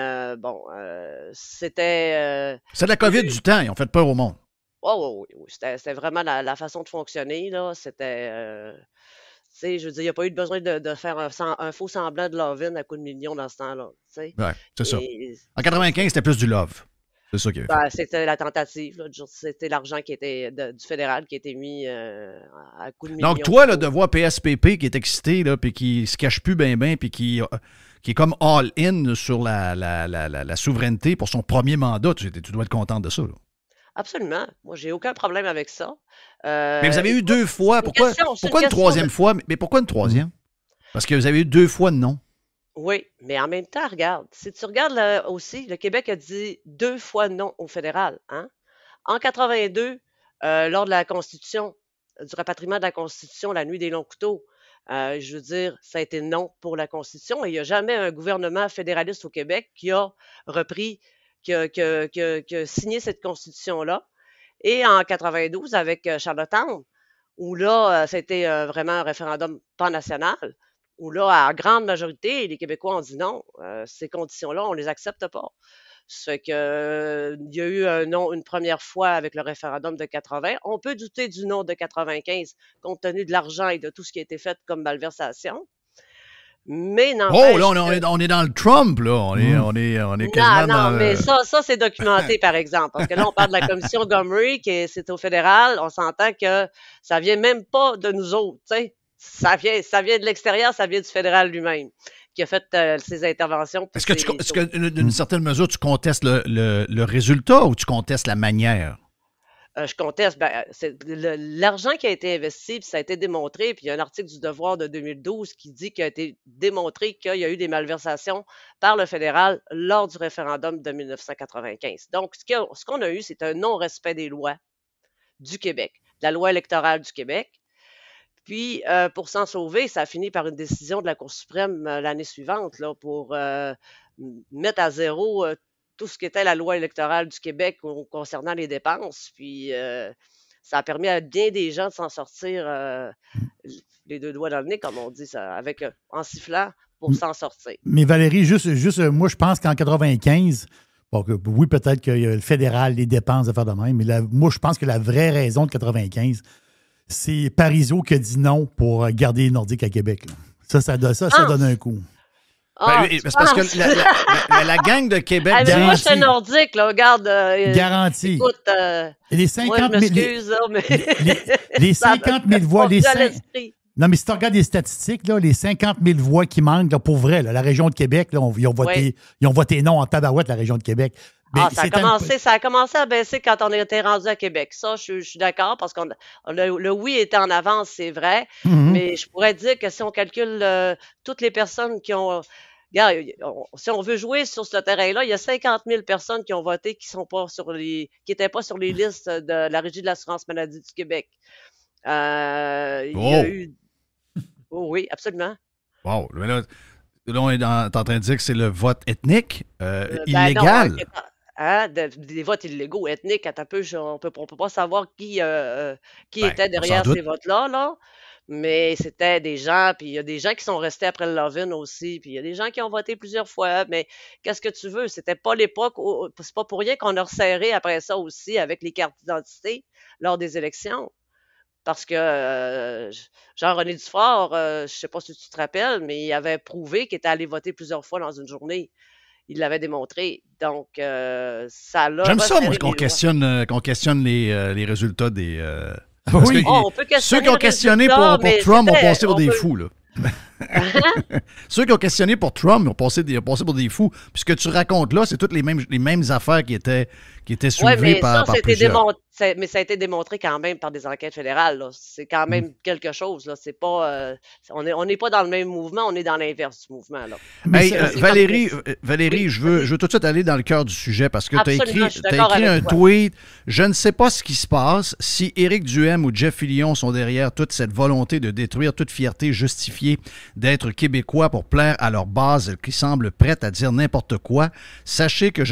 c'était... c'est de la COVID du temps, ils ont fait peur au monde. Oui, c'était vraiment la façon de fonctionner, là, c'était... je veux dire, il n'y a pas eu besoin de faire un faux semblant de love-in à coups de millions dans ce temps-là, Oui, c'est ça. En 95, c'était plus du love. C'est ça qu'il y avait. C'était la tentative. Là, c'était l'argent qui était du fédéral qui était mis à coup de millions. Donc, toi, là, de voir PSPP qui est excité, puis qui se cache plus puis qui est comme all-in sur la souveraineté pour son premier mandat, tu dois être contente de ça. Là. Absolument. Moi, j'ai aucun problème avec ça. Mais vous avez eu 2 fois. Pourquoi une troisième fois? Mais pourquoi une troisième? Parce que vous avez eu 2 fois de non. Oui, mais en même temps, regarde, si tu regardes aussi, le Québec a dit 2 fois non au fédéral. Hein? En 82, lors de la Constitution, du rapatriement de la Constitution, la nuit des longs couteaux, je veux dire, ça a été non pour la Constitution et il n'y a jamais un gouvernement fédéraliste au Québec qui a repris, qui a signé cette Constitution-là. Et en 92, avec Charlottetown, où là, c'était vraiment un référendum pan-national, où là, à grande majorité, les Québécois ont dit non, ces conditions-là, on ne les accepte pas. Ça fait que, il y a eu un non une première fois avec le référendum de 80. On peut douter du non de 95, compte tenu de l'argent et de tout ce qui a été fait comme malversation. Mais non. Oh, là, on est dans le Trump, là. On est quasiment dans... Non, mais ça, c'est documenté, par exemple. Parce que là, on parle de la commission Gomery, c'est au fédéral. On s'entend que ça vient même pas de nous autres, tu sais. Ça vient de l'extérieur, ça vient du fédéral lui-même, qui a fait ses interventions. Est-ce que d'une certaine mesure, tu contestes le résultat ou tu contestes la manière? Je conteste. L'argent qui a été investi, puis ça a été démontré, puis il y a un article du Devoir de 2012 qui dit qu'il a été démontré qu'il y a eu des malversations par le fédéral lors du référendum de 1995. Donc, ce qu'on a eu, c'est un non-respect des lois du Québec, de la loi électorale du Québec. Puis, pour s'en sauver, ça a fini par une décision de la Cour suprême l'année suivante là, pour mettre à zéro tout ce qui était la loi électorale du Québec concernant les dépenses. Puis, ça a permis à bien des gens de s'en sortir les deux doigts dans le nez, comme on dit, ça, en sifflant pour s'en sortir. Mais Valérie, juste moi, je pense qu'en 95, oui, peut-être qu'il y a le fédéral, les dépenses à faire de même, mais moi, je pense que la vraie raison de 95, c'est Parizeau qui a dit non pour garder les Nordiques à Québec. Là. Ça donne un coup. C'est parce que la gang de Québec... moi, je suis nordique, là, regarde. Garanti. Écoute, les 50 moi, je m'excuse, mais... les 50 000 voix... Non, mais si tu regardes les statistiques, là, les 50 000 voix qui manquent, là, pour vrai, là, la région de Québec, là, ils ont voté non en tabarouette, la région de Québec. Mais ça a commencé à baisser quand on était rendu à Québec. Ça, je suis d'accord, parce que le oui était en avance, c'est vrai. Mais je pourrais dire que si on calcule toutes les personnes qui ont... Regarde, si on veut jouer sur ce terrain-là, il y a 50 000 personnes qui ont voté qui n'étaient pas sur les listes de la Régie de l'assurance maladie du Québec. Il y a eu... Oh oui, absolument. Wow. Là, on est en train de dire que c'est le vote ethnique illégal. Non, des votes illégaux, ethniques, on ne peut pas savoir qui était derrière ces votes-là, là. Mais c'était des gens, puis il y a des gens qui sont restés après le Love-in aussi, puis il y a des gens qui ont voté plusieurs fois, mais qu'est-ce que tu veux? C'était pas l'époque, c'est pas pour rien qu'on a resserré après ça aussi avec les cartes d'identité lors des élections. Parce que Jean-René Dufort, je ne sais pas si tu te rappelles, mais il avait prouvé qu'il était allé voter plusieurs fois dans une journée. Il l'avait démontré. Donc, ça l'a... J'aime ça, moi, qu'on questionne les résultats des... Oui. On peut ceux qui ont questionné pour Trump ont passé pour des fous, là. Ceux qui ont questionné pour Trump ont passé pour des fous. Puis ce que tu racontes là, c'est toutes les mêmes affaires qui étaient soulevées par plusieurs. Mais ça a été démontré quand même par des enquêtes fédérales. Là. C'est quand même quelque chose. Là. C'est pas, on n'est pas dans le même mouvement, on est dans l'inverse du mouvement. Là. Hey, Valérie, je veux tout de suite aller dans le cœur du sujet parce que tu as écrit un tweet. Je ne sais pas ce qui se passe si Éric Duhaime ou Jeff Fillion sont derrière toute cette volonté de détruire toute fierté justifiée d'être québécois pour plaire à leur base qui semble prête à dire n'importe quoi. Sachez que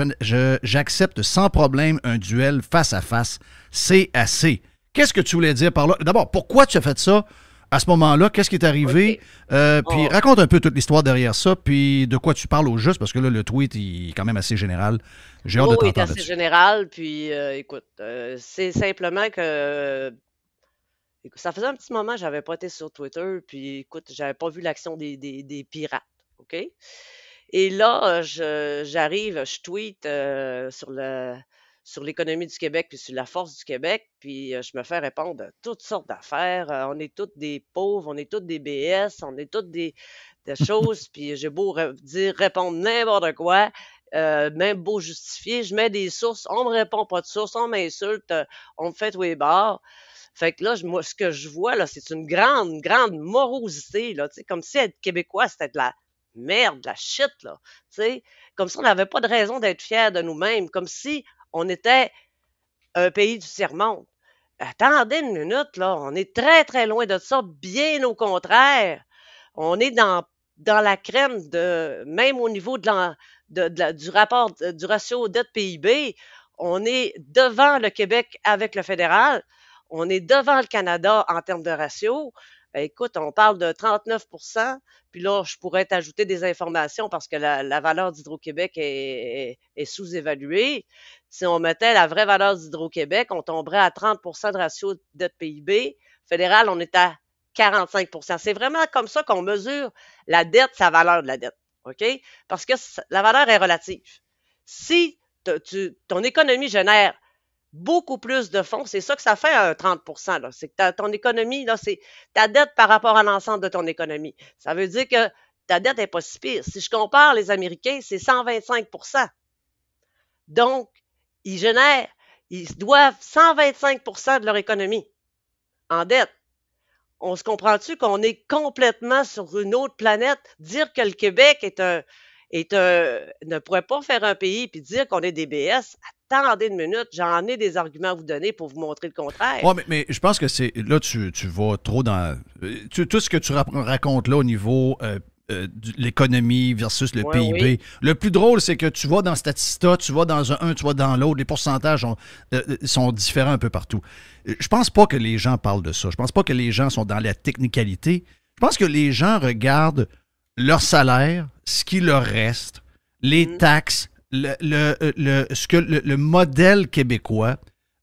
j'accepte sans problème un duel face à face. C'est assez. Qu'est-ce que tu voulais dire par là? D'abord, pourquoi tu as fait ça à ce moment-là? Qu'est-ce qui est arrivé? Puis raconte un peu toute l'histoire derrière ça, puis de quoi tu parles au juste, parce que là, le tweet il est quand même assez général. J'ai hâte de t'entendre là-dessus. Il est assez général, puis écoute, c'est simplement que... ça faisait un petit moment que je n'avais pas été sur Twitter, puis écoute, j'avais pas vu l'action des pirates, OK? Et là, j'arrive, je tweet sur l'économie du Québec puis sur la force du Québec, puis je me fais répondre à toutes sortes d'affaires. On est tous des pauvres, on est tous des BS, on est tous des choses, puis j'ai beau répondre n'importe quoi, même beau justifier, je mets des sources, on me répond pas de sources, on m'insulte, on me fait tous les bords. Fait que là, moi, ce que je vois, là, c'est une grande, grande morosité, là, tu sais, comme si être québécois, c'était de la merde, de la shit, là, tu sais, comme si on n'avait pas de raison d'être fiers de nous-mêmes, comme si on était un pays du tiers-monde. Attendez une minute, là, on est très, très loin de ça, bien au contraire. On est dans la crème, même au niveau du rapport, du ratio dette-PIB, on est devant le Québec avec le fédéral. On est devant le Canada en termes de ratio. Écoute, on parle de 39 %. Puis là, je pourrais t'ajouter des informations parce que la valeur d'Hydro-Québec est sous-évaluée. Si on mettait la vraie valeur d'Hydro-Québec, on tomberait à 30 % de ratio dette-PIB. Fédéral, on est à 45 %. C'est vraiment comme ça qu'on mesure la dette, sa valeur de la dette. OK? Parce que la valeur est relative. Si ton économie génère beaucoup plus de fonds, c'est ça que ça fait un 30 %. Là. C'est que ton économie, là, c'est ta dette par rapport à l'ensemble de ton économie. Ça veut dire que ta dette n'est pas si pire. Si je compare les Américains, c'est 125 %. Donc, ils doivent 125 % de leur économie en dette. On se comprend-tu qu'on est complètement sur une autre planète? Dire que le Québec ne pourrait pas faire un pays puis dire qu'on est des BS, attendez une minute, j'en ai des arguments à vous donner pour vous montrer le contraire. Oui, mais je pense que c'est là, tu vas trop dans... tout ce que tu racontes là au niveau de l'économie versus le PIB. Oui. Le plus drôle, c'est que tu vas dans Statista, tu vas dans un, tu vas dans l'autre, les pourcentages sont différents un peu partout. Je pense pas que les gens parlent de ça. Je pense pas que les gens sont dans la technicalité. Je pense que les gens regardent leur salaire, ce qui leur reste, les taxes, ce que le modèle québécois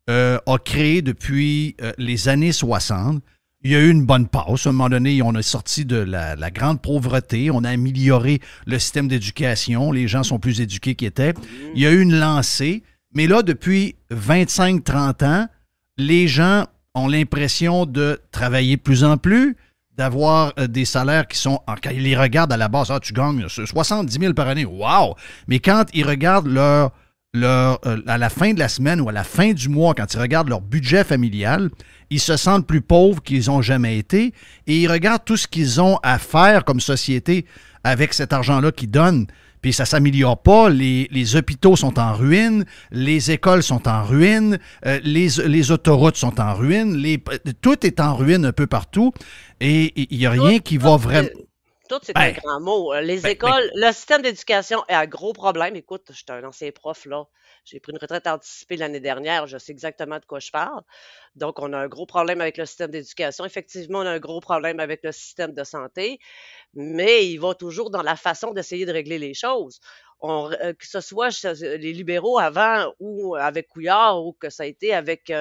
a créé depuis les années 60. Il y a eu une bonne passe. À un moment donné, on a sorti de la grande pauvreté. On a amélioré le système d'éducation. Les gens sont plus éduqués qu'ils étaient. Il y a eu une lancée. Mais là, depuis 25-30 ans, les gens ont l'impression de travailler de plus en plus, d'avoir des salaires qui sont... Quand ils les regardent à la base, tu gagnes 70 000 par année. Wow! Mais quand ils regardent à la fin de la semaine ou à la fin du mois, quand ils regardent leur budget familial, ils se sentent plus pauvres qu'ils n'ont jamais été et ils regardent tout ce qu'ils ont à faire comme société avec cet argent-là qu'ils donnent. Puis ça ne s'améliore pas, les hôpitaux sont en ruine, les écoles sont en ruine, les autoroutes sont en ruine, tout est en ruine un peu partout et il n'y a rien qui va vraiment... Tout, c'est un grand mot. Les écoles, le système d'éducation est un gros problème. Écoute, je suis un ancien prof, là. J'ai pris une retraite anticipée l'année dernière. Je sais exactement de quoi je parle. Donc, on a un gros problème avec le système d'éducation. Effectivement, on a un gros problème avec le système de santé. Mais il va toujours dans la façon d'essayer de régler les choses. Que ce soit les libéraux avant ou avec Couillard ou que ça a été avec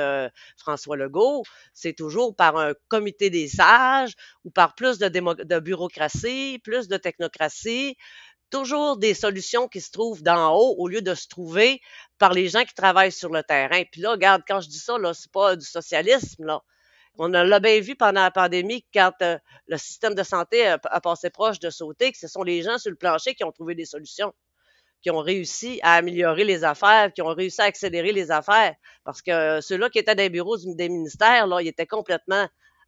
François Legault, c'est toujours par un comité des sages ou par plus de bureaucratie, plus de technocratie, toujours des solutions qui se trouvent d'en haut au lieu de se trouver par les gens qui travaillent sur le terrain. Puis là, regarde, quand je dis ça, là, c'est pas du socialisme, là. On l'a bien vu pendant la pandémie quand le système de santé a passé proche de sauter, que ce sont les gens sur le plancher qui ont trouvé des solutions, qui ont réussi à améliorer les affaires, qui ont réussi à accélérer les affaires. Parce que ceux-là qui étaient dans les bureaux des ministères, là, ils étaient complètement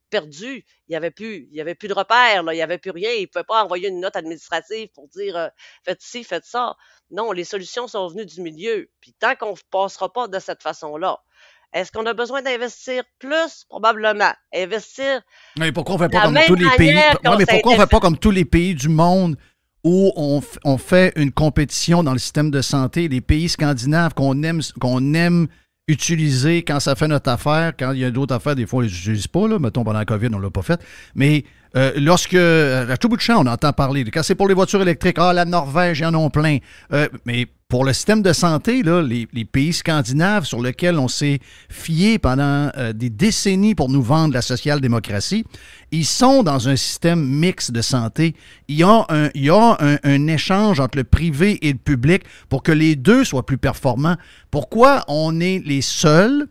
perdus. Il n'y avait plus de repères, là, il n'y avait plus rien. Ils ne pouvaient pas envoyer une note administrative pour dire faites ci, faites ça. Non, les solutions sont venues du milieu. Puis tant qu'on ne passera pas de cette façon-là, est-ce qu'on a besoin d'investir plus? Probablement. Investir. Mais pourquoi on ne fait pas comme tous les pays? Mais pourquoi on ne fait pas comme tous les pays du monde où on fait une compétition dans le système de santé, les pays scandinaves qu'on aime utiliser quand ça fait notre affaire, quand il y a d'autres affaires, des fois, on ne les utilise pas, là. Mettons, pendant la COVID, on ne l'a pas fait. Mais lorsque, à tout bout de champ, on entend parler, quand c'est pour les voitures électriques, la Norvège, ils en ont plein. Mais pour le système de santé, là, les pays scandinaves sur lesquels on s'est fié pendant des décennies pour nous vendre la social-démocratie, ils sont dans un système mixte de santé. Il y a un échange entre le privé et le public pour que les deux soient plus performants. Pourquoi on est les seuls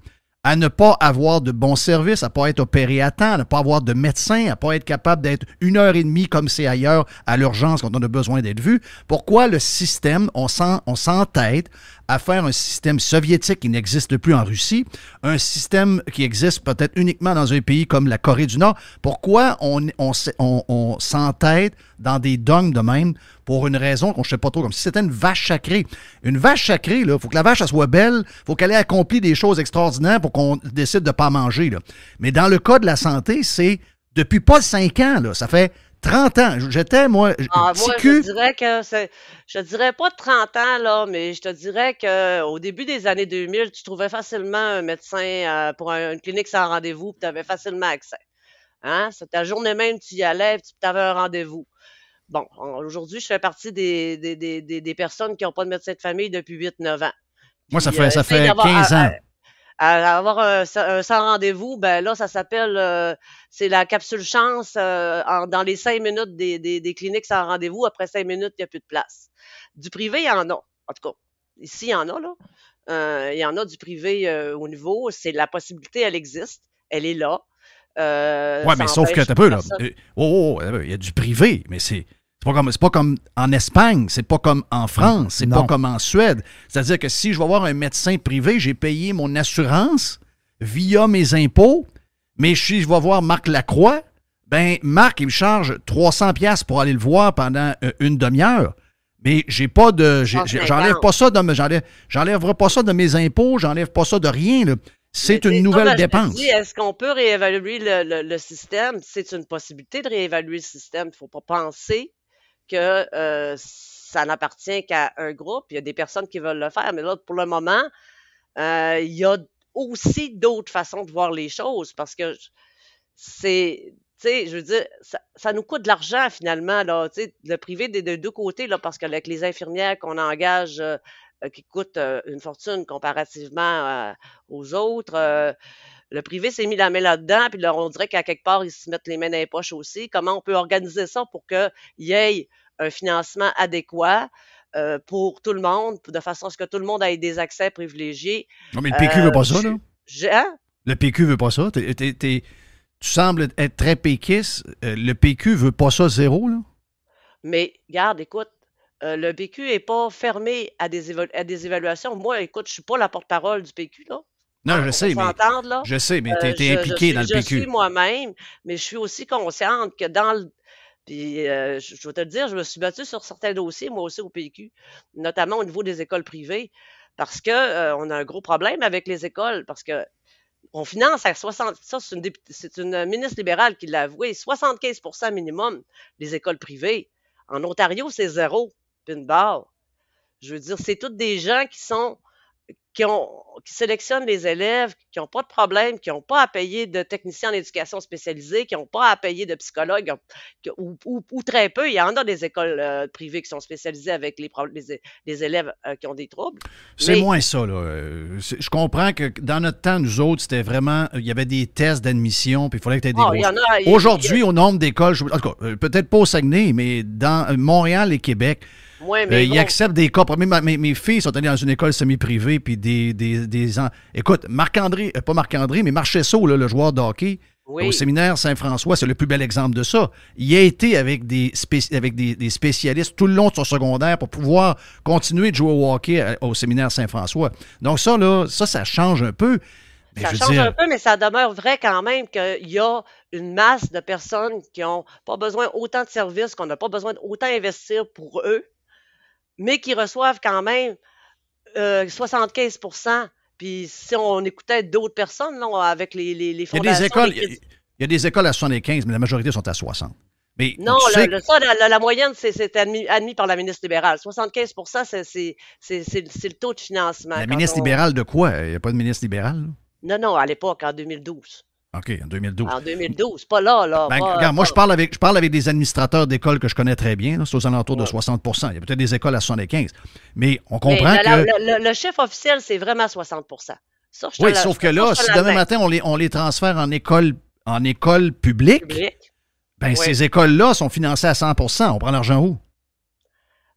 à ne pas avoir de bons services, à ne pas être opéré à temps, à ne pas avoir de médecin, à ne pas être capable d'être 1h30 comme c'est ailleurs à l'urgence quand on a besoin d'être vu? Pourquoi le système, on s'entête à faire un système soviétique qui n'existe plus en Russie, un système qui existe peut-être uniquement dans un pays comme la Corée du Nord? Pourquoi on s'entête dans des dogmes de même pour une raison qu'on ne sait pas trop, comme si c'était une vache sacrée? Une vache sacrée, il faut que la vache elle soit belle, il faut qu'elle ait accompli des choses extraordinaires pour qu'on décide de ne pas manger. Là. Mais dans le cas de la santé, c'est depuis pas 5 ans, là, ça fait 30 ans. J'étais, moi, je dirais pas 30 ans, là, mais je te dirais qu'au début des années 2000, tu trouvais facilement un médecin pour une clinique sans rendez-vous, puis tu avais facilement accès. Hein? C'est ta journée même, tu y allais, puis tu avais un rendez-vous. Bon, aujourd'hui, je fais partie des personnes qui n'ont pas de médecin de famille depuis 8-9 ans. Moi, ça fait 15 ans. Avoir un sans rendez-vous, ben là, ça s'appelle, c'est la capsule chance dans les 5 minutes des cliniques sans rendez-vous. Après 5 minutes, il n'y a plus de place. Du privé, il y en a. En tout cas, ici, il y en a, là. Il y en a du privé au niveau. C'est la possibilité, elle existe. Elle est là. Oui, mais sauf que t'as peu, là. Il y a du privé, mais c'est C'est pas comme en Espagne, c'est pas comme en France, c'est pas comme en Suède. C'est-à-dire que si je vais voir un médecin privé, j'ai payé mon assurance via mes impôts, mais si je vais voir Marc Lacroix, ben Marc, il me charge 300$ pour aller le voir pendant une demi-heure. Mais j'ai pas de. J'enlève pas ça j'enlèverai pas ça de mes impôts, j'enlève pas ça de rien. Là. C'est une nouvelle dépense. Est-ce qu'on peut réévaluer le système? C'est une possibilité de réévaluer le système. Il ne faut pas penser que ça n'appartient qu'à un groupe. Il y a des personnes qui veulent le faire, mais là, pour le moment, il y a aussi d'autres façons de voir les choses parce que c'est. Tu sais, je veux dire, ça nous coûte de l'argent finalement, là, tu sais, le privé des deux côtés, là, parce qu'avec les infirmières qu'on engage qui coûtent une fortune comparativement aux autres, le privé s'est mis la main là-dedans, puis là, on dirait qu'à quelque part, ils se mettent les mains dans les poches aussi. Comment on peut organiser ça pour qu'il y ait un financement adéquat pour tout le monde, de façon à ce que tout le monde ait des accès privilégiés? Non, mais le PQ veut pas ça, là. Hein? Le PQ veut pas ça. Tu sembles être très péquiste. Le PQ veut pas ça zéro, là? Mais, regarde, écoute, le PQ n'est pas fermé à des évaluations. Moi, écoute, je suis pas la porte-parole du PQ, là. Non, je sais, mais t'es impliqué dans le PQ. Je suis moi-même, mais je suis aussi consciente que dans le... Puis, je vais te le dire, je me suis battue sur certains dossiers, moi aussi, au PQ, notamment au niveau des écoles privées, parce que on a un gros problème avec les écoles, parce que on finance à 60... Ça, c'est une ministre libérale qui l'a avoué, 75% minimum les écoles privées. En Ontario, c'est 0, puis une barre. Je veux dire, c'est tous des gens qui sélectionnent les élèves, qui n'ont pas de problème, qui n'ont pas à payer de techniciens en éducation spécialisée, qui n'ont pas à payer de psychologues, ou très peu. Il y en a des écoles privées qui sont spécialisées avec les élèves qui ont des troubles. C'est moins ça, là. Je comprends que dans notre temps, nous autres, c'était vraiment... Il y avait des tests d'admission, puis il fallait que tu aies des grosses... Aujourd'hui, au nombre d'écoles, en tout cas, peut-être pas au Saguenay, mais dans Montréal et Québec... Ouais, mais ils acceptent des cas. Mes filles sont allées dans une école semi-privée, puis écoute, pas Marc-André, mais Marchesso, là, le joueur de hockey, au séminaire Saint-François, c'est le plus bel exemple de ça. Il a été avec des spécialistes tout le long de son secondaire pour pouvoir continuer de jouer au hockey au séminaire Saint-François. Donc ça, là, ça change un peu. Mais ça change un peu, mais ça demeure vrai quand même qu'il y a une masse de personnes qui n'ont pas besoin autant de services, qu'on n'a pas besoin d'autant investir pour eux, mais qui reçoivent quand même 75%. Puis si on écoutait d'autres personnes là, avec les fondations... Il y a des écoles à 75, mais la majorité sont à 60. Mais non, la moyenne, c'est admis par la ministre libérale. 75%, c'est le taux de financement. La ministre libérale de quoi? Il n'y a pas de ministre libérale? Là? Non, à l'époque, en 2012. OK, en 2012. En 2012, pas là. Regarde, moi, je parle avec des administrateurs d'écoles que je connais très bien. Là, c'est aux alentours de 60%. Il y a peut-être des écoles à 75%. Mais on comprend que... Le chiffre officiel, c'est vraiment 60%. Ça, oui, sauf que là, si demain matin, on les transfère en école publique, ces écoles-là sont financées à 100%. On prend l'argent où?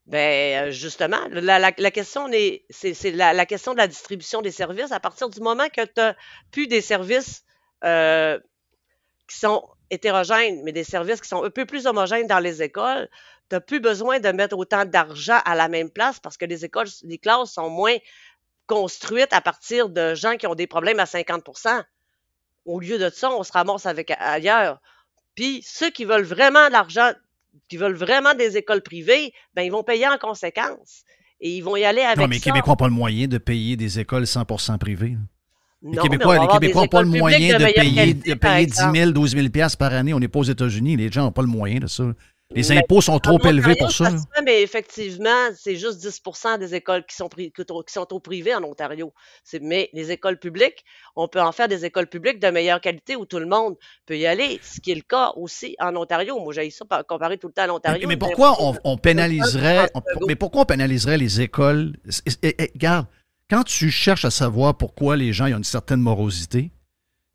Ben justement, la question c'est la question de la distribution des services. À partir du moment que tu n'as plus des services qui sont hétérogènes, mais des services qui sont un peu plus homogènes dans les écoles, tu n'as plus besoin de mettre autant d'argent à la même place parce que les classes sont moins construites à partir de gens qui ont des problèmes à 50%. Au lieu de ça, on se ramasse avec ailleurs. Puis ceux qui veulent vraiment de l'argent, qui veulent vraiment des écoles privées, ben ils vont payer en conséquence. Et ils vont y aller avec ça. Non, mais les Québécois n'ont pas le moyen de payer des écoles 100% privées. Les Non, Québécois n'ont pas le moyen de payer 10 000, 12 000 $ par année. On n'est pas aux États-Unis. Les gens n'ont pas le moyen de ça. Les impôts sont trop élevés pour ça. Mais effectivement, c'est juste 10% des écoles qui sont au privé en Ontario. Mais les écoles publiques, on peut en faire des écoles publiques de meilleure qualité où tout le monde peut y aller, ce qui est le cas aussi en Ontario. Moi, j'ai ça comparer tout le temps à l'Ontario. Mais pourquoi on pénaliserait les écoles? Regarde, quand tu cherches à savoir pourquoi les gens ont une certaine morosité,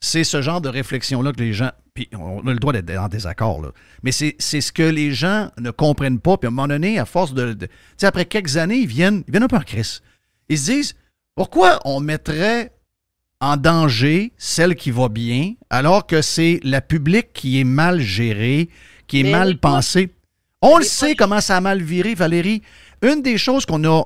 c'est ce genre de réflexion-là que les gens... Puis on a le droit d'être en désaccord, là. Mais c'est ce que les gens ne comprennent pas. Puis à un moment donné, à force tu sais, après quelques années, ils viennent un peu en crise. Ils se disent, pourquoi on mettrait en danger celle qui va bien, alors que c'est la publique qui est mal gérée, qui est mal pensée? On le sait comment ça a mal viré, Valérie. Une des choses qu'on a,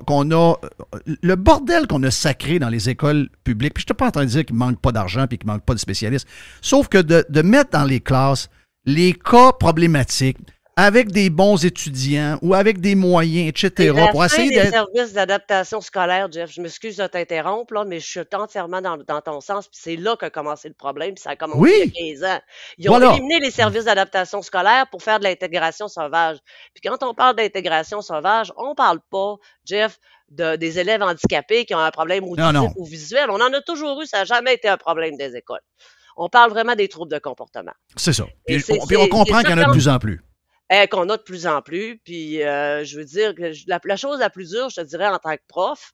le bordel qu'on a sacré dans les écoles publiques, puis je ne suis pas en train de dire qu'il ne manque pas d'argent puis qu'il ne manque pas de spécialistes, sauf que de mettre dans les classes les cas problématiques avec des bons étudiants ou avec des moyens, etc. pour essayer des services d'adaptation scolaire, Jeff, je m'excuse de t'interrompre, là, mais je suis entièrement dans ton sens, puis c'est là qu'a commencé le problème, puis ça a commencé il y a 15 ans. Ils ont éliminé les services d'adaptation scolaire pour faire de l'intégration sauvage. Puis quand on parle d'intégration sauvage, on parle pas, Jeff, des élèves handicapés qui ont un problème auditif ou visuel. On en a toujours eu, ça n'a jamais été un problème des écoles. On parle vraiment des troubles de comportement. C'est ça. Puis on comprend qu'il y en a de plus en plus. Qu'on a de plus en plus. Puis, je veux dire que la chose la plus dure, je te dirais, en tant que prof,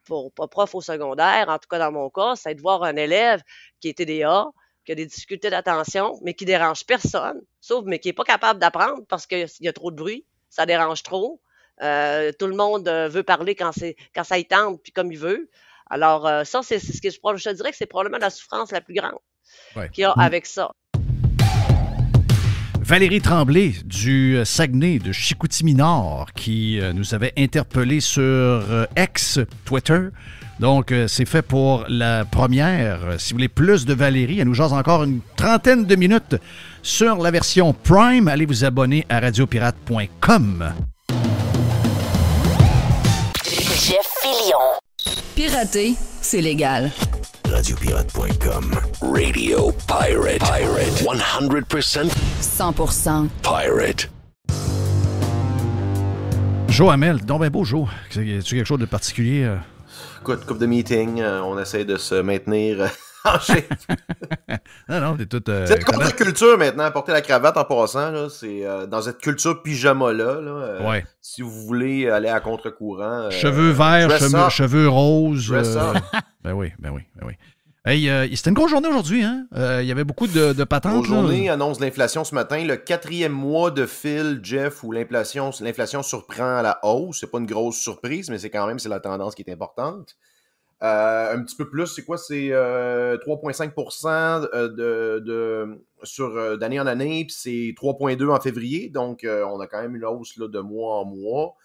pas prof au secondaire, en tout cas dans mon cas, c'est de voir un élève qui est TDA, qui a des difficultés d'attention, mais qui dérange personne, mais qui n'est pas capable d'apprendre parce qu'il y a trop de bruit, ça dérange trop. Tout le monde veut parler quand ça y tente, puis comme il veut. Alors, ça, c'est ce que je te dirais que c'est probablement la souffrance la plus grande qu'il y a avec ça. Valérie Tremblay du Saguenay, de Chicoutimi-Nord, qui nous avait interpellé sur X, Twitter. Donc, c'est fait pour la première. Si vous voulez plus de Valérie, elle nous jase encore une trentaine de minutes sur la version Prime. Allez vous abonner à radiopirate.com. Jeff Fillion. Pirater, c'est légal. Radiopirate.com. Radio Pirate. 100%. 100%. Pirate. Joe Hamel, donc ben beau Joe. Y a-tu quelque chose de particulier? Écoute, couple de meetings, on essaie de se maintenir en shape. Non, c'est tout... c'est une contre-culture maintenant, porter la cravate en passant, là, c'est dans cette culture pyjama-là. Ouais. Si vous voulez aller à contre-courant... cheveux verts, cheveux roses. Ben oui. Hey, c'était une grosse journée aujourd'hui, hein? Il y avait beaucoup de patentes. Grosse journée, annonce l'inflation ce matin. Le 4e mois de fil, Jeff, où l'inflation surprend à la hausse. C'est pas une grosse surprise, mais c'est la tendance qui est importante. Un petit peu plus, c'est quoi? C'est 3,5% d'année en année, puis c'est 3,2% en février. Donc, on a quand même une hausse là, de mois en mois.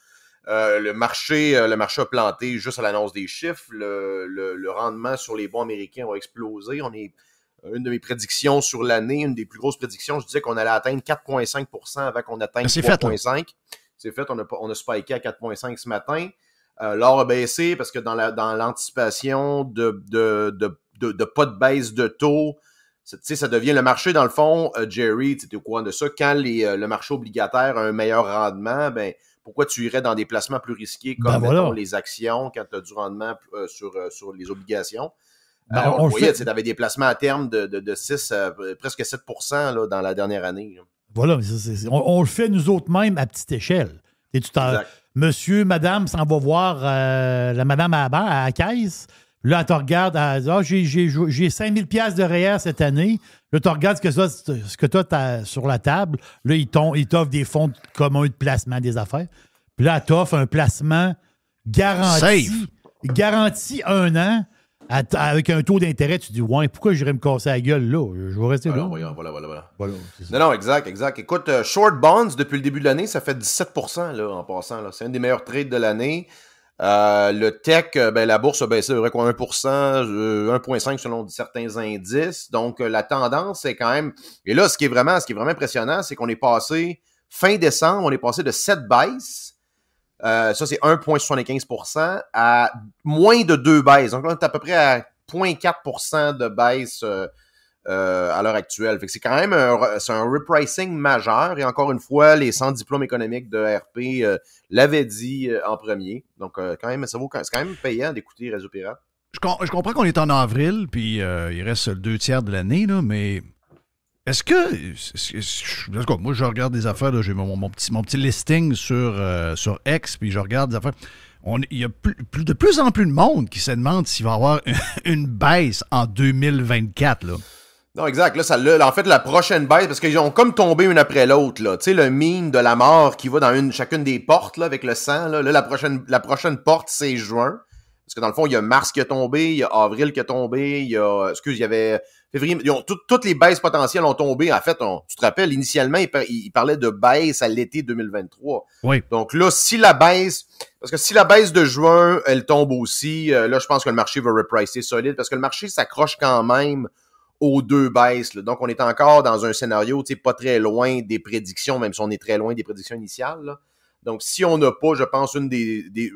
Le marché a planté juste à l'annonce des chiffres. Le rendement sur les bons américains va exploser. On est une de mes prédictions sur l'année, une des plus grosses prédictions. Je disais qu'on allait atteindre 4,5% avant qu'on atteigne 3,5%. C'est fait, on a spiké à 4,5% ce matin. L'or a baissé parce que dans l'anticipation de pas de baisse de taux, ça devient le marché, dans le fond, Jerry, tu es au courant de ça, quand le marché obligataire a un meilleur rendement, ben pourquoi tu irais dans des placements plus risqués comme les actions quand tu as du rendement sur les obligations? On voyait, tu avais des placements à terme de 6 presque 7% là, dans la dernière année. Là. Voilà, on le fait nous autres mêmes à petite échelle. Monsieur, madame s'en va voir la madame à la caisse. Là, elle te regarde, elle dit j'ai 5 000 $ de REER cette année. Là, tu regardes ce que tu as sur la table. Là, il t'offre des fonds communs de placement des affaires. Puis là, elle t'offre un placement garanti 1 an avec un taux d'intérêt. Tu dis, ouais, pourquoi j'irais me casser la gueule là? Je vais rester là. Voilà. Non, exact. Écoute, short bonds, depuis le début de l'année, ça fait 17% là, en passant. Là. C'est un des meilleurs trades de l'année. Le tech, la bourse a baissé à peu près 1%, 1,5% selon certains indices. Donc, la tendance est quand même... Et là, ce qui est vraiment impressionnant, c'est qu'on est passé, fin décembre, on est passé de 7 baisses, ça c'est 1,75%, à moins de 2 baisses. Donc là, on est à peu près à 0,4% de baisse à l'heure actuelle. Fait que c'est quand même un repricing majeur. Et encore une fois, les 100 diplômes économiques de RP l'avaient dit en premier. Donc, quand même, c'est quand même payant d'écouter Réseau Pirate. Je comprends qu'on est en avril, puis il reste le 2/3 de l'année, là, mais est-ce que... moi, je regarde des affaires, là, j'ai mon petit listing sur X, puis je regarde des affaires. Il y a de plus en plus de monde qui se demande s'il va y avoir une baisse en 2024, là. Non, exact. Là, en fait, la prochaine baisse, parce qu'ils ont comme tombé une après l'autre, là. Tu sais, le meme de la mort qui va dans chacune des portes, là, avec le sang, là. Là, la prochaine porte, c'est juin. Parce que dans le fond, il y a mars qui a tombé, il y a avril qui a tombé, il y avait février, toutes les baisses potentielles ont tombé. En fait, tu te rappelles, initialement, il parlait de baisse à l'été 2023. Oui. Donc là, si la baisse de juin, elle tombe aussi, là, je pense que le marché va repricer solide parce que le marché s'accroche quand même aux deux baisses, là. Donc, on est encore dans un scénario, pas très loin des prédictions, même si on est très loin des prédictions initiales, là. Donc, si on n'a pas, je pense,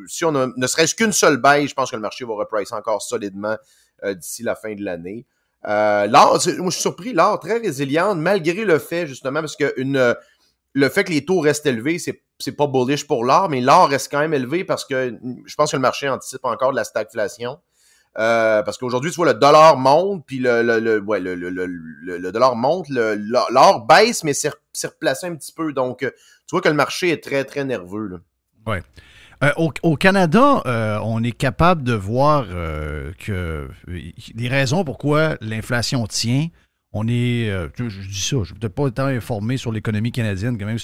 si on a ne serait-ce qu'une seule baisse, je pense que le marché va repricer encore solidement d'ici la fin de l'année. L'or, moi, je suis surpris, l'or très résiliente, malgré le fait, justement, parce que le fait que les taux restent élevés, c'est pas bullish pour l'or, mais l'or reste quand même élevé parce que je pense que le marché anticipe encore de la stagflation. Parce qu'aujourd'hui, tu vois, le dollar monte, puis le dollar monte, l'or baisse, mais s'est replacé un petit peu. Donc, tu vois que le marché est très, très nerveux, là. Ouais. Au Canada, on est capable de voir que les raisons pourquoi l'inflation tient. On est, je dis ça, je ne suis peut-être pas tant informé sur l'économie canadienne quand même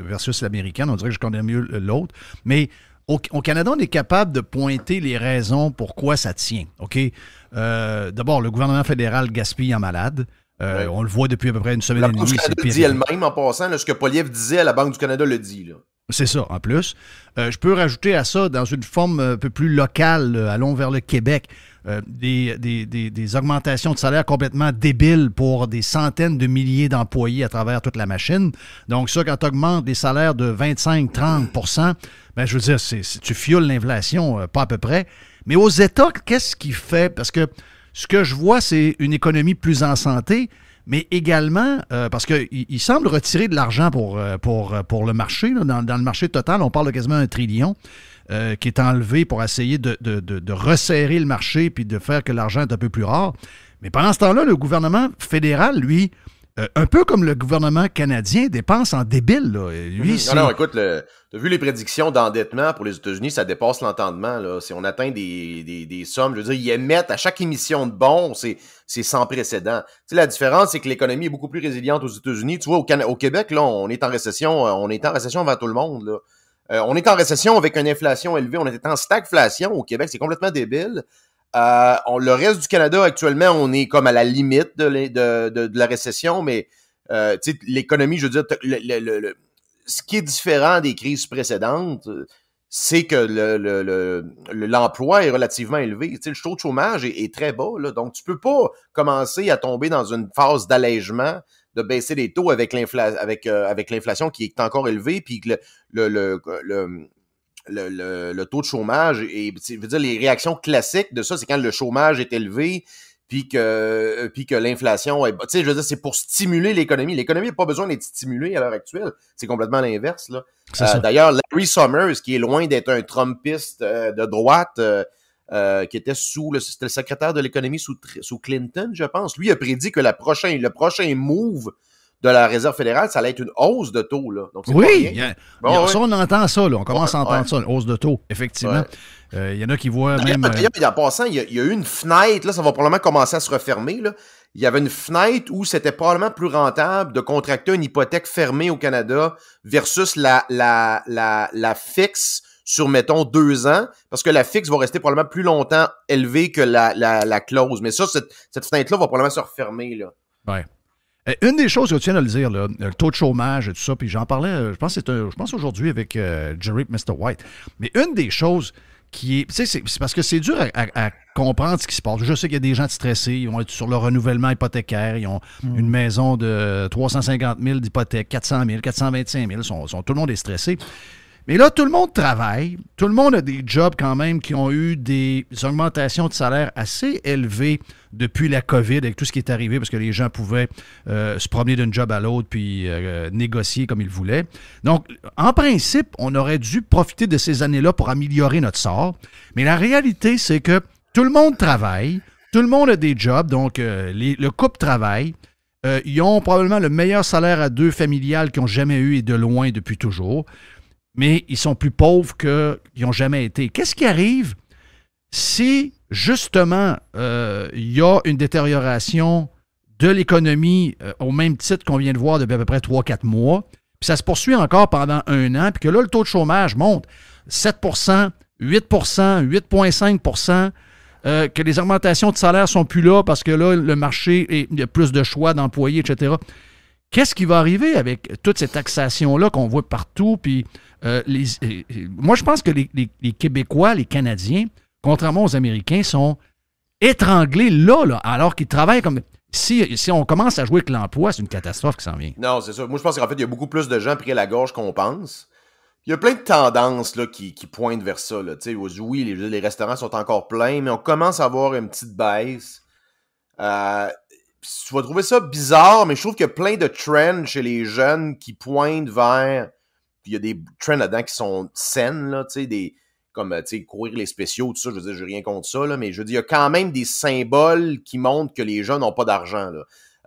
versus l'américaine. On dirait que je connais mieux l'autre. Mais au Canada, on est capable de pointer les raisons pourquoi ça tient. OK? D'abord, le gouvernement fédéral gaspille en malade. Ouais. On le voit depuis à peu près une semaine et demie. La Banque du Canada le dit elle-même en passant. Là, ce que Poilievre disait, la Banque du Canada le dit, là. C'est ça, en plus. Je peux rajouter à ça, dans une forme un peu plus locale, allons vers le Québec, des augmentations de salaire complètement débiles pour des centaines de milliers d'employés à travers toute la machine. Donc ça, quand tu augmentes des salaires de 25-30 ben, je veux dire, tu fioles l'inflation, pas à peu près. Mais aux États, qu'est-ce qui fait? Parce que ce que je vois, c'est une économie plus en santé, mais également, parce qu'il semble retirer de l'argent pour le marché. Là, dans le marché total, on parle de quasiment 1 trillion qui est enlevé pour essayer de resserrer le marché puis de faire que l'argent est un peu plus rare. Mais pendant ce temps-là, le gouvernement fédéral, lui, un peu comme le gouvernement canadien, dépense en débile. Là. Lui, non, écoute, t'as vu les prédictions d'endettement pour les États-Unis, ça dépasse l'entendement. Là. Si on atteint des sommes, je veux dire, ils émettent à chaque émission de bons, c'est sans précédent. Tu sais, la différence, c'est que l'économie est beaucoup plus résiliente aux États-Unis. Tu vois, au Québec, là, on est en récession avant tout le monde. Là. On est en récession avec une inflation élevée. On est en stagflation au Québec, c'est complètement débile. Le reste du Canada, actuellement, on est comme à la limite de la récession, mais l'économie, je veux dire, ce qui est différent des crises précédentes, c'est que l'emploi est relativement élevé. Le taux de chômage est très bas, là, donc tu peux pas commencer à tomber dans une phase d'allègement, de baisser les taux avec l'inflation qui est encore élevée, puis que le taux de chômage et je veux dire les réactions classiques de ça, c'est quand le chômage est élevé puis que l'inflation est, tu sais, je veux dire, c'est pour stimuler l'économie. L'économie n'a pas besoin d'être stimulée à l'heure actuelle. C'est complètement l'inverse, là. D'ailleurs, Larry Summers, qui est loin d'être un Trumpiste de droite, qui était c'était le secrétaire de l'économie sous Clinton, je pense. Lui a prédit que le prochain move de la Réserve fédérale, ça allait être une hausse de taux, là. Donc, oui, ça, on entend ça, là. On commence à entendre ça, une hausse de taux, effectivement. Il y en a qui voient même... D'ailleurs, en passant, il y a eu une fenêtre, là, ça va probablement commencer à se refermer, là. Il y avait une fenêtre où c'était probablement plus rentable de contracter une hypothèque fermée au Canada versus la fixe sur, mettons, 2 ans, parce que la fixe va rester probablement plus longtemps élevée que la clause. Mais ça, cette fenêtre-là va probablement se refermer, là. Ouais. Une des choses que tu viens de le dire, là, le taux de chômage et tout ça, puis j'en parlais, je pense aujourd'hui avec Jerry Mr. White, mais une des choses qui est... Tu sais, c'est parce que c'est dur à comprendre ce qui se passe. Je sais qu'il y a des gens stressés, ils vont être sur le renouvellement hypothécaire, ils ont une maison de 350 000 d'hypothèque, 400 000, 425 000, tout le monde est stressé. Mais là, tout le monde travaille, tout le monde a des jobs quand même qui ont eu des augmentations de salaire assez élevées depuis la COVID, avec tout ce qui est arrivé, parce que les gens pouvaient se promener d'un job à l'autre puis négocier comme ils voulaient. Donc, en principe, on aurait dû profiter de ces années-là pour améliorer notre sort. Mais la réalité, c'est que tout le monde travaille, tout le monde a des jobs, donc le couple travaille. Ils ont probablement le meilleur salaire à deux familial qu'ils n'ont jamais eu et de loin depuis toujours. Mais ils sont plus pauvres qu'ils n'ont jamais été. Qu'est-ce qui arrive si, justement, il y a une détérioration de l'économie au même titre qu'on vient de voir depuis à peu près 3-4 mois, puis ça se poursuit encore pendant 1 an, puis que là, le taux de chômage monte 7 8 8,5 que les augmentations de salaire sont plus là parce que là, le marché, il y a plus de choix d'employés, etc. Qu'est-ce qui va arriver avec toute cette taxation-là qu'on voit partout? Puis, moi, je pense que les Québécois, les Canadiens, contrairement aux Américains, sont étranglés là, alors qu'ils travaillent comme... Si on commence à jouer avec l'emploi, c'est une catastrophe qui s'en vient. Non, c'est ça. Moi, je pense qu'en fait, il y a beaucoup plus de gens pris à la gorge qu'on pense. Il y a plein de tendances là, qui pointent vers ça. Là. Oui, les restaurants sont encore pleins, mais on commence à avoir une petite baisse. Tu vas trouver ça bizarre, mais je trouve qu'il y a plein de trends chez les jeunes qui pointent vers... Puis il y a des trends là-dedans qui sont saines, là, comme courir les spéciaux, tout ça. Je veux dire, j'ai rien contre ça, là, mais je veux dire, il y a quand même des symboles qui montrent que les jeunes n'ont pas d'argent.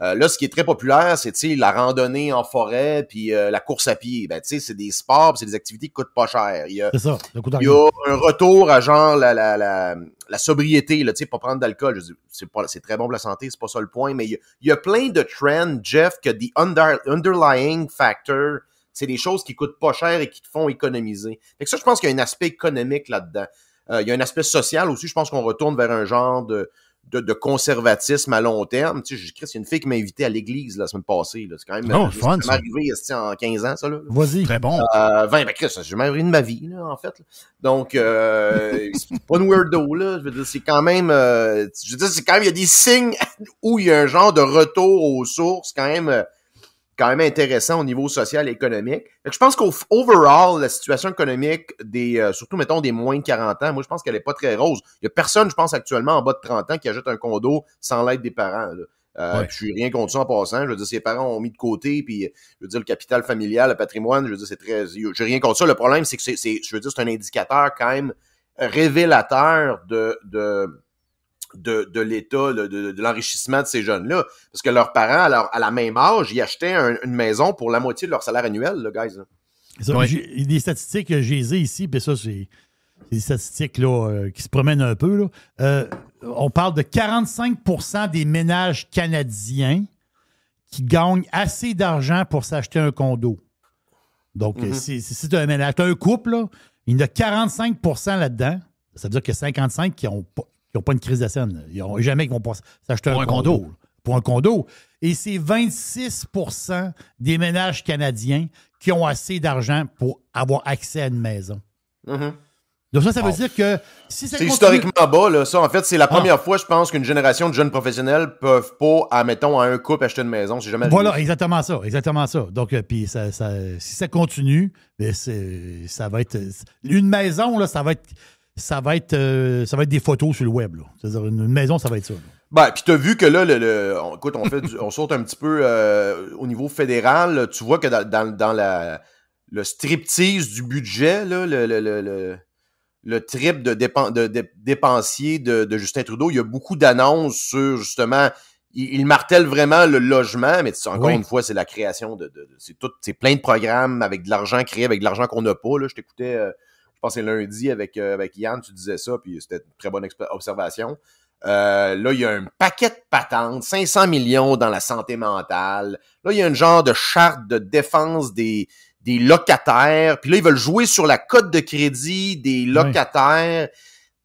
Là, ce qui est très populaire, c'est la randonnée en forêt puis la course à pied. Ben, c'est des sports, c'est des activités qui coûtent pas cher. C'est ça. Il y a un retour à genre la sobriété, là, pas prendre d'alcool. C'est très bon pour la santé, c'est pas ça le point, mais il y a plein de trends, Jeff, que the underlying factor, c'est des choses qui coûtent pas cher et qui te font économiser. Fait que ça, je pense qu'il y a un aspect économique là-dedans. Il y a un aspect social aussi. Je pense qu'on retourne vers un genre de conservatisme à long terme. Tu sais, il y a une fille qui m'a invité à l'église la semaine passée. Là. C'est quand même fun, ça m'est arrivé en 15 ans, ça. Là. Vas-y. Très bon. 20, Chris, j'ai jamais arrivé de ma vie, là, en fait. Là. Donc, c'est pas une weirdo, là. Je veux dire, c'est quand même... il y a des signes où il y a un genre de retour aux sources quand même intéressant au niveau social et économique. Fait que je pense qu'overall, la situation économique surtout, mettons, des moins de 40 ans, moi, je pense qu'elle est pas très rose. Il y a personne, je pense, actuellement, en bas de 30 ans qui achète un condo sans l'aide des parents. Puis je suis rien contre ça en passant. Je veux dire, ses parents ont mis de côté, puis je veux dire, le capital familial, le patrimoine, je veux dire, c'est très... J'ai rien contre ça. Le problème, c'est que je veux dire, c'est un indicateur quand même révélateur de l'état, de l'enrichissement de ces jeunes-là. Parce que leurs parents, à la même âge, ils achetaient une maison pour la moitié de leur salaire annuel, là, guys. Ça, j'ai des statistiques que j'ai ici, puis ça, c'est des statistiques là, qui se promènent un peu. Là. On parle de 45% des ménages canadiens qui gagnent assez d'argent pour s'acheter un condo. Donc, si tu as un ménage, tu as un couple, là, il y en a 45% là-dedans. Ça veut dire que 55% qui n'ont pas une crise de scène. Ils n'ont jamais qu'ils vont pas s'acheter un condo. Pour un condo. Et c'est 26% des ménages canadiens qui ont assez d'argent pour avoir accès à une maison. Donc ça veut dire que si ça c'est continue... historiquement bas, là. Ça, en fait, c'est la première fois, je pense, qu'une génération de jeunes professionnels peuvent pas, admettons, à un couple acheter une maison. C'est jamais arrivé. Voilà, exactement ça. Donc, puis si ça continue, bien, ça va être... Une maison, là, ça va être des photos sur le web. Là. C'est-à-dire, une maison, ça va être ça. Là. Ben, puis t'as vu que là, écoute, on saute un petit peu au niveau fédéral. Là, tu vois que dans le striptease du budget, là, le trip de dépensier de Justin Trudeau, il y a beaucoup d'annonces sur, justement, il martèle vraiment le logement, mais encore une fois, c'est la création c'est plein de programmes avec de l'argent créé, avec de l'argent qu'on n'a pas. Là. Je t'écoutais... je pense que c'est lundi avec Yann, tu disais ça, puis c'était une très bonne observation. Là, il y a un paquet de patentes, 500 millions dans la santé mentale. Là, il y a un genre de charte de défense des locataires. Puis là, ils veulent jouer sur la cote de crédit des locataires.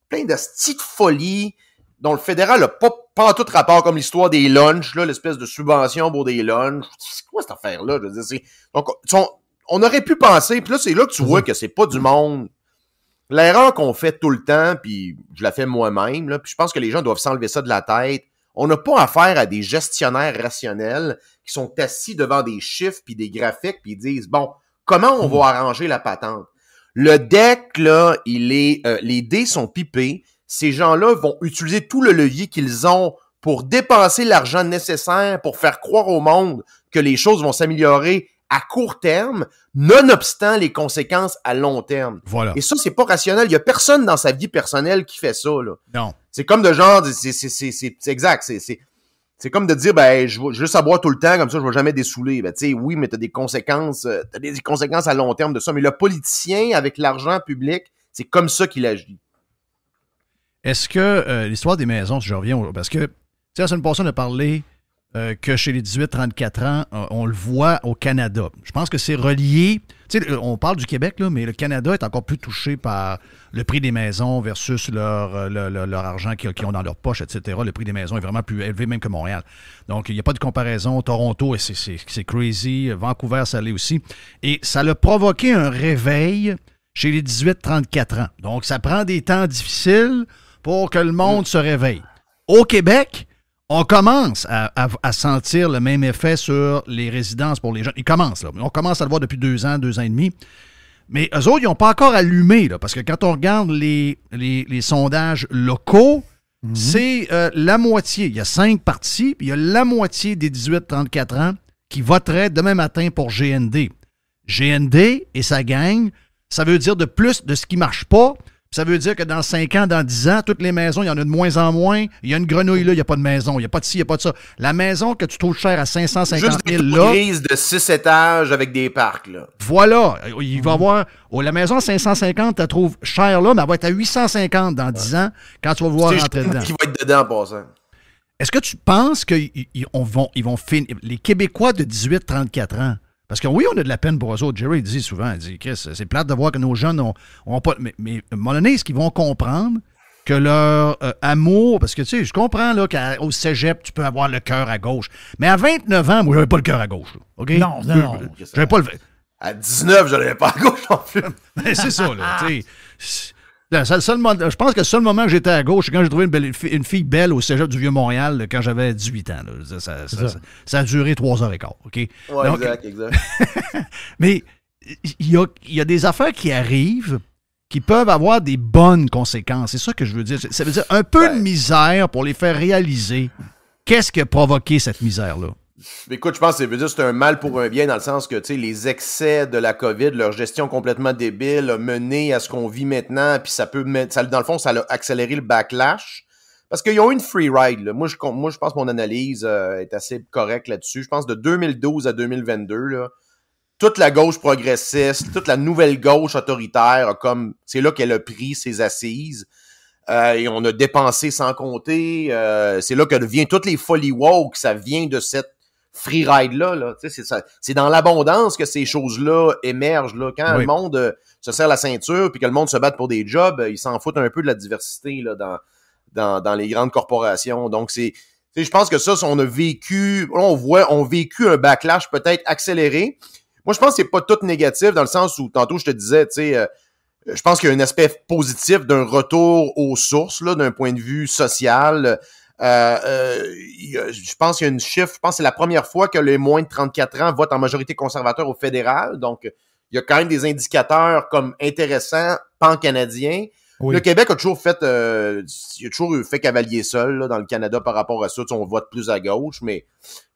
Plein de petites folies dont le fédéral n'a pas en tout rapport, comme l'histoire des lunchs, là, l'espèce de subvention pour des lunchs. C'est quoi cette affaire-là? Je veux dire, donc, on aurait pu penser, puis là, c'est là que tu vois que c'est pas du monde. L'erreur qu'on fait tout le temps, puis je la fais moi-même, là, puis je pense que les gens doivent s'enlever ça de la tête. On n'a pas affaire à des gestionnaires rationnels qui sont assis devant des chiffres puis des graphiques puis ils disent, bon, comment on va arranger la patente? Le deck, là, les dés sont pipés. Ces gens-là vont utiliser tout le levier qu'ils ont pour dépenser l'argent nécessaire pour faire croire au monde que les choses vont s'améliorer à court terme, nonobstant les conséquences à long terme. Voilà. Et ça, c'est pas rationnel. Il y a personne dans sa vie personnelle qui fait ça, là. Non. C'est comme de genre, c'est exact. C'est comme de dire, ben, je vais juste à boire tout le temps, comme ça, je vais jamais dessouler. Ben, tu sais, oui, mais t'as des conséquences à long terme de ça. Mais le politicien, avec l'argent public, c'est comme ça qu'il agit. Est-ce que l'histoire des maisons, si je reviens, parce que, tu sais, la semaine passée, on a parlé que chez les 18-34 ans, on le voit au Canada. Je pense que c'est relié. Tu sais, on parle du Québec, là, mais le Canada est encore plus touché par le prix des maisons versus leur argent qu'ils ont dans leur poche, etc. Le prix des maisons est vraiment plus élevé même que Montréal. Donc, il n'y a pas de comparaison. Toronto, c'est crazy. Vancouver, ça l'est aussi. Et ça a provoqué un réveil chez les 18-34 ans. Donc, ça prend des temps difficiles pour que le monde se réveille. Au Québec, on commence à sentir le même effet sur les résidences pour les jeunes. Ils commencent, là. On commence à le voir depuis 2 ans et demi. Mais eux autres, ils n'ont pas encore allumé, là, parce que quand on regarde les sondages locaux, c'est la moitié. Il y a 5 partis, puis il y a la moitié des 18-34 ans qui voteraient demain matin pour GND. GND et sa gang, ça veut dire de plus de ce qui ne marche pas. Ça veut dire que dans 5 ans, dans 10 ans, toutes les maisons, il y en a de moins en moins. Il y a une grenouille là, il n'y a pas de maison. Il n'y a pas de ci, il n'y a pas de ça. La maison que tu trouves chère à 550 000 Juste des là. grises de 6 étages avec des parcs, là. Voilà. Il va y avoir. La maison à 550, tu la trouves chère là, mais elle va être à 850 dans 10 ans quand tu vas vouloir rentrer dedans. Qui va être dedans en passant. Est-ce que tu penses qu'ils vont finir. Les Québécois de 18-34 ans. Parce que oui, on a de la peine pour eux autres. Jerry dit souvent, il dit, Chris, c'est plate de voir que nos jeunes ont pas... Mais à un moment donné, est-ce qu'ils vont comprendre que leur amour... Parce que, tu sais, je comprends là qu'au cégep, tu peux avoir le cœur à gauche. Mais à 29 ans, moi, j'avais pas le cœur à gauche. Là, OK? Non. J'avais pas le... À 19, je l'avais pas à gauche non plus. C'est ça, là. Tu sais... Je pense que le seul moment que j'étais à gauche, c'est quand j'ai trouvé une fille belle au cégep du Vieux-Montréal quand j'avais 18 ans. Là. Ça a duré 3h15. OK? Ouais, donc, exact. Mais il y a des affaires qui arrivent qui peuvent avoir des bonnes conséquences. C'est ça que je veux dire. Ça veut dire un peu de misère pour les faire réaliser qu'est-ce qui a provoqué cette misère-là. Écoute, je pense que c'est un mal pour un bien dans le sens que les excès de la COVID, leur gestion complètement débile a mené à ce qu'on vit maintenant, puis dans le fond, ça a accéléré le backlash. Parce qu'ils ont eu une free ride. Là. Moi, je pense que mon analyse est assez correcte là-dessus. Je pense de 2012 à 2022, là, toute la gauche progressiste, toute la nouvelle gauche autoritaire, c'est là qu'elle a pris ses assises. Et on a dépensé sans compter. C'est là que vient toutes les folies woke. Ça vient de cette free ride-là. Là. C'est dans l'abondance que ces choses-là émergent. Là. Quand le monde se serre la ceinture puis que le monde se bat pour des jobs, ils s'en foutent un peu de la diversité là, dans les grandes corporations. Donc, je pense que ça, on a vécu un backlash peut-être accéléré. Moi, je pense que c'est pas tout négatif dans le sens où, tantôt, je te disais, je pense qu'il y a un aspect positif d'un retour aux sources, là, d'un point de vue social. Je pense qu'il y a une chiffre, je pense que c'est la première fois que les moins de 34 ans votent en majorité conservateur au fédéral. Donc, il y a quand même des indicateurs comme intéressants, pan-canadiens. Oui. Le Québec a toujours fait cavalier seul là, dans le Canada par rapport à ça. On vote plus à gauche, mais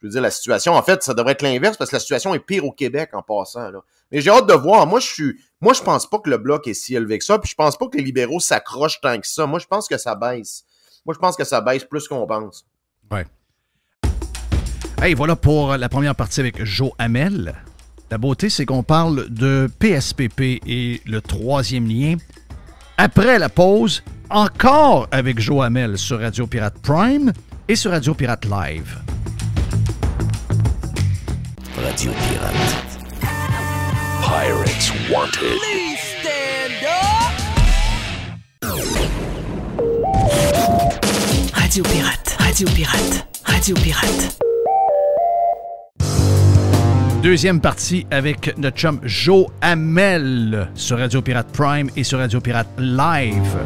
je veux dire, la situation, en fait, ça devrait être l'inverse parce que la situation est pire au Québec en passant. Là. Mais j'ai hâte de voir. Moi, je pense pas que le Bloc est si élevé que ça, puis je pense pas que les libéraux s'accrochent tant que ça. Moi, je pense que ça baisse. Moi, je pense que ça baisse plus qu'on pense. Ouais. Hey, voilà pour la première partie avec Joe Hamel. La beauté, c'est qu'on parle de PSPP et le troisième lien. Après la pause, encore avec Joe Hamel sur Radio Pirate Prime et sur Radio Pirate Live. Radio Pirate. Pirates Wanted. Please stand up! Radio Pirate, Radio Pirate, Radio Pirate. Deuxième partie avec notre chum Joe Hamel sur Radio Pirate Prime et sur Radio Pirate Live.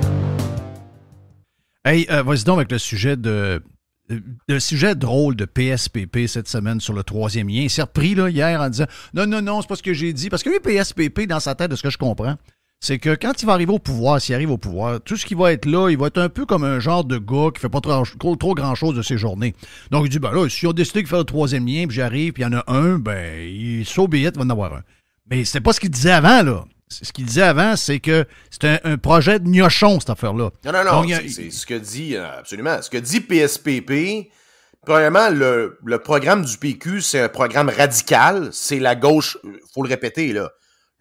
Hey, vas-y donc avec le sujet drôle de PSPP cette semaine sur le troisième lien. Il s'est repris là, hier en disant « Non, c'est pas ce que j'ai dit. » Parce que lui, PSPP, dans sa tête, de ce que je comprends, c'est que quand il va arriver au pouvoir, s'il arrive au pouvoir, tout ce qui va être là, il va être un peu comme un genre de gars qui fait pas trop grand-chose de ses journées. Donc, il dit, ben là, si on décide de faire le troisième lien, puis j'arrive, puis il y en a un, ben, il so be it, il va en avoir un. Mais c'était pas ce qu'il disait avant, là. Ce qu'il disait avant, c'est que c'était un projet de gnochon, cette affaire-là. Non. Donc, c'est ce que dit, absolument, ce que dit PSPP. Premièrement, le programme du PQ, c'est un programme radical. C'est la gauche, faut le répéter, là.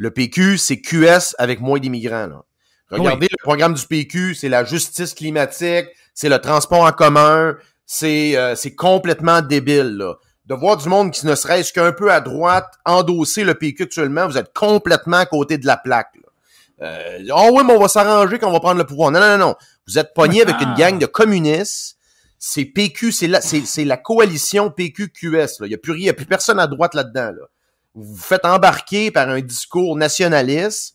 Le PQ, c'est QS avec moins d'immigrants. Là. Regardez, le programme du PQ, c'est la justice climatique, c'est le transport en commun, c'est complètement débile, là. De voir du monde qui ne serait-ce qu'un peu à droite endosser le PQ actuellement, vous êtes complètement à côté de la plaque, là. Oui, mais on va s'arranger quand on va prendre le pouvoir. Non. Vous êtes pogné avec une gang de communistes. C'est PQ, c'est la coalition PQ-QS, là. Il y a plus personne à droite là-dedans, là. Vous vous faites embarquer par un discours nationaliste.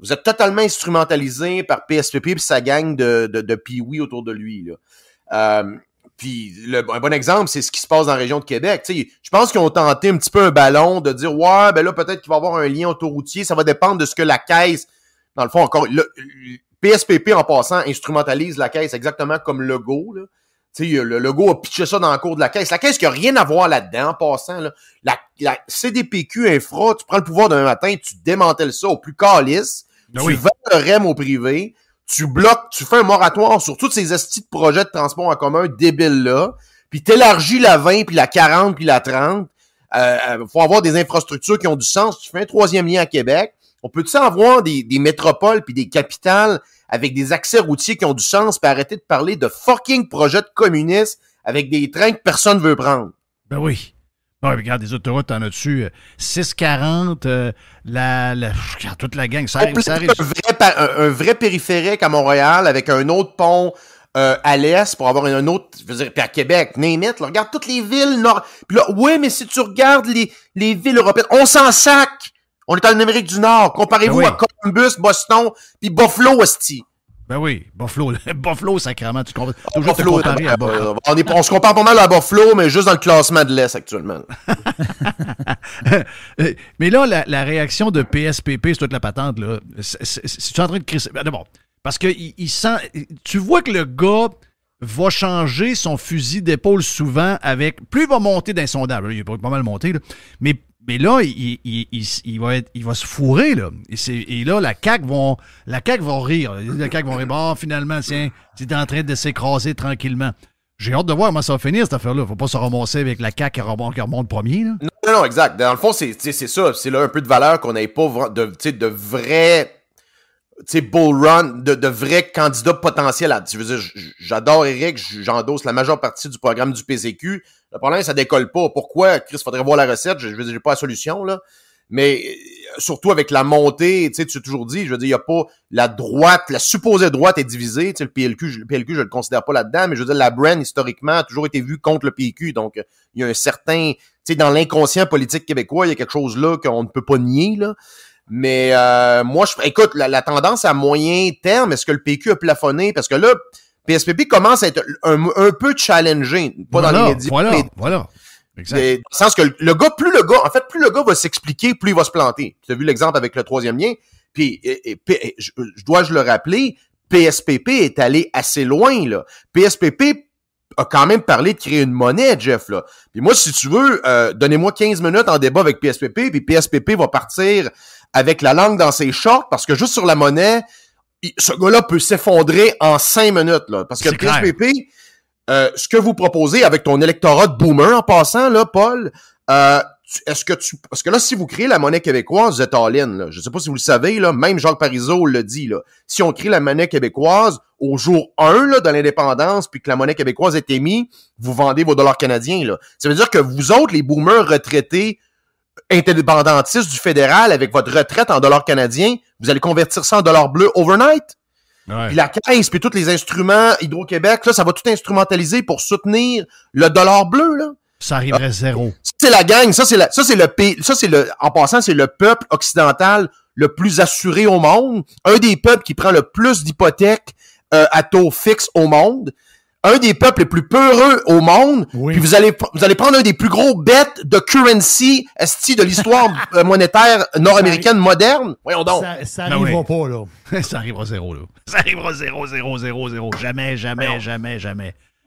Vous êtes totalement instrumentalisé par PSPP et sa gang de pee-wee autour de lui, là. Puis un bon exemple, c'est ce qui se passe dans la région de Québec. Tu sais, je pense qu'ils ont tenté un petit peu un ballon de dire ouais, ben là peut-être qu'il va y avoir un lien autoroutier, ça va dépendre de ce que la caisse, dans le fond encore, le PSPP en passant instrumentalise la caisse exactement comme Legault, là. Tu sais, le Legault a pitché ça dans la cour de la caisse. La caisse qui a rien à voir là-dedans en passant, là. La CDPQ infra, tu prends le pouvoir d'un matin, tu démantèles ça au plus calice, tu vends le REM au privé. Tu bloques, tu fais un moratoire sur tous ces estis de projets de transport en commun débiles-là, puis t'élargis la 20, puis la 40, puis la 30. Faut avoir des infrastructures qui ont du sens. Tu fais un 3e lien à Québec. On peut-tu avoir des métropoles puis des capitales avec des accès routiers qui ont du sens, puis arrêter de parler de fucking projets de communistes avec des trains que personne veut prendre? Ben oui. Ouais, regarde, des autoroutes, t'en as dessus 640, toute la gang, ça arrive. Un vrai périphérique à Montréal avec un autre pont à l'est pour avoir un autre, je veux dire, puis à Québec, name it, là, regarde toutes les villes nord. Puis là, oui, mais si tu regardes les villes européennes, on s'en sac! On est en Amérique du Nord. Comparez-vous à Columbus, Boston, puis Buffalo, hostie. Ben oui, Buffalo, sacrément, tu comprends. Toujours te comparer à Buffalo. On se compare pas mal à Buffalo, mais juste dans le classement de l'Est actuellement. Mais là, la réaction de PSPP sur toute la patente, là, c'est en train de crisser. D'abord, parce que il sent. Tu vois que le gars va changer son fusil d'épaule souvent avec. Plus il va monter dans les sondages, il va pas mal monter, là, mais là, il va se fourrer, là. Et là, la CAQ va rire. La CAQ va rire. Bon, finalement, tiens, tu es en train de s'écraser tranquillement. J'ai hâte de voir comment ça va finir, cette affaire-là. Faut pas se ramasser avec la CAQ qui remonte premier, là. Non, exact. Dans le fond, c'est ça. C'est là un peu de valeur qu'on n'ait pas de vrais bull run, de vrais candidats potentiels. Je veux dire, j'adore Éric, j'endosse la majeure partie du programme du PCQ. Le problème, ça décolle pas. Pourquoi? Chris, faudrait voir la recette. Je veux dire, j'ai pas la solution, là. Mais surtout avec la montée, tu as toujours dit, je veux dire, il y a pas la droite, la supposée droite est divisée. Tu sais, le PLQ, je le considère pas là-dedans, mais je veux dire, la Bren, historiquement, a toujours été vue contre le PQ. Donc, il y a un certain, tu sais, dans l'inconscient politique québécois, il y a quelque chose là qu'on ne peut pas nier, là. Mais moi, écoute, la tendance à moyen terme, est-ce que le PQ a plafonné? Parce que là, PSPP commence à être un peu challengé, pas dans les médias. Voilà. Exact. Dans le sens que plus le gars va s'expliquer, plus il va se planter. Tu as vu l'exemple avec le 3e lien. Puis, je le rappeler, PSPP est allé assez loin, là. PSPP a quand même parlé de créer une monnaie, Jeff, là. Puis moi, si tu veux, donnez-moi 15 minutes en débat avec PSPP, puis PSPP va partir avec la langue dans ses shorts, parce que juste sur la monnaie, ce gars-là peut s'effondrer en 5 minutes, là. Parce que PSPP, ce que vous proposez avec ton électorat de boomer en passant, là, Paul, parce que là, si vous créez la monnaie québécoise, vous êtes all-in, là. Je sais pas si vous le savez, là, même Jacques Parizeau le dit, là. Si on crée la monnaie québécoise au jour 1, là, de l'indépendance, puis que la monnaie québécoise est émise, vous vendez vos dollars canadiens, là. Ça veut dire que vous autres, les boomers retraités, indépendantistes du fédéral, avec votre retraite en dollars canadiens, vous allez convertir ça en dollars bleus overnight. Ouais. Puis la caisse, puis tous les instruments Hydro-Québec, là, ça va tout instrumentaliser pour soutenir le dollar bleu, là. Ça arriverait zéro. C'est la gang, en passant, c'est le peuple occidental le plus assuré au monde, un des peuples qui prend le plus d'hypothèques à taux fixe au monde, un des peuples les plus peureux au monde, oui. Puis vous allez prendre un des plus gros bêtes de currency de l'histoire monétaire nord-américaine moderne. Voyons donc. Ça arrivera pas, là. Ça arrivera zéro, là. Ça arrivera 0, 0, 0, 0. Jamais.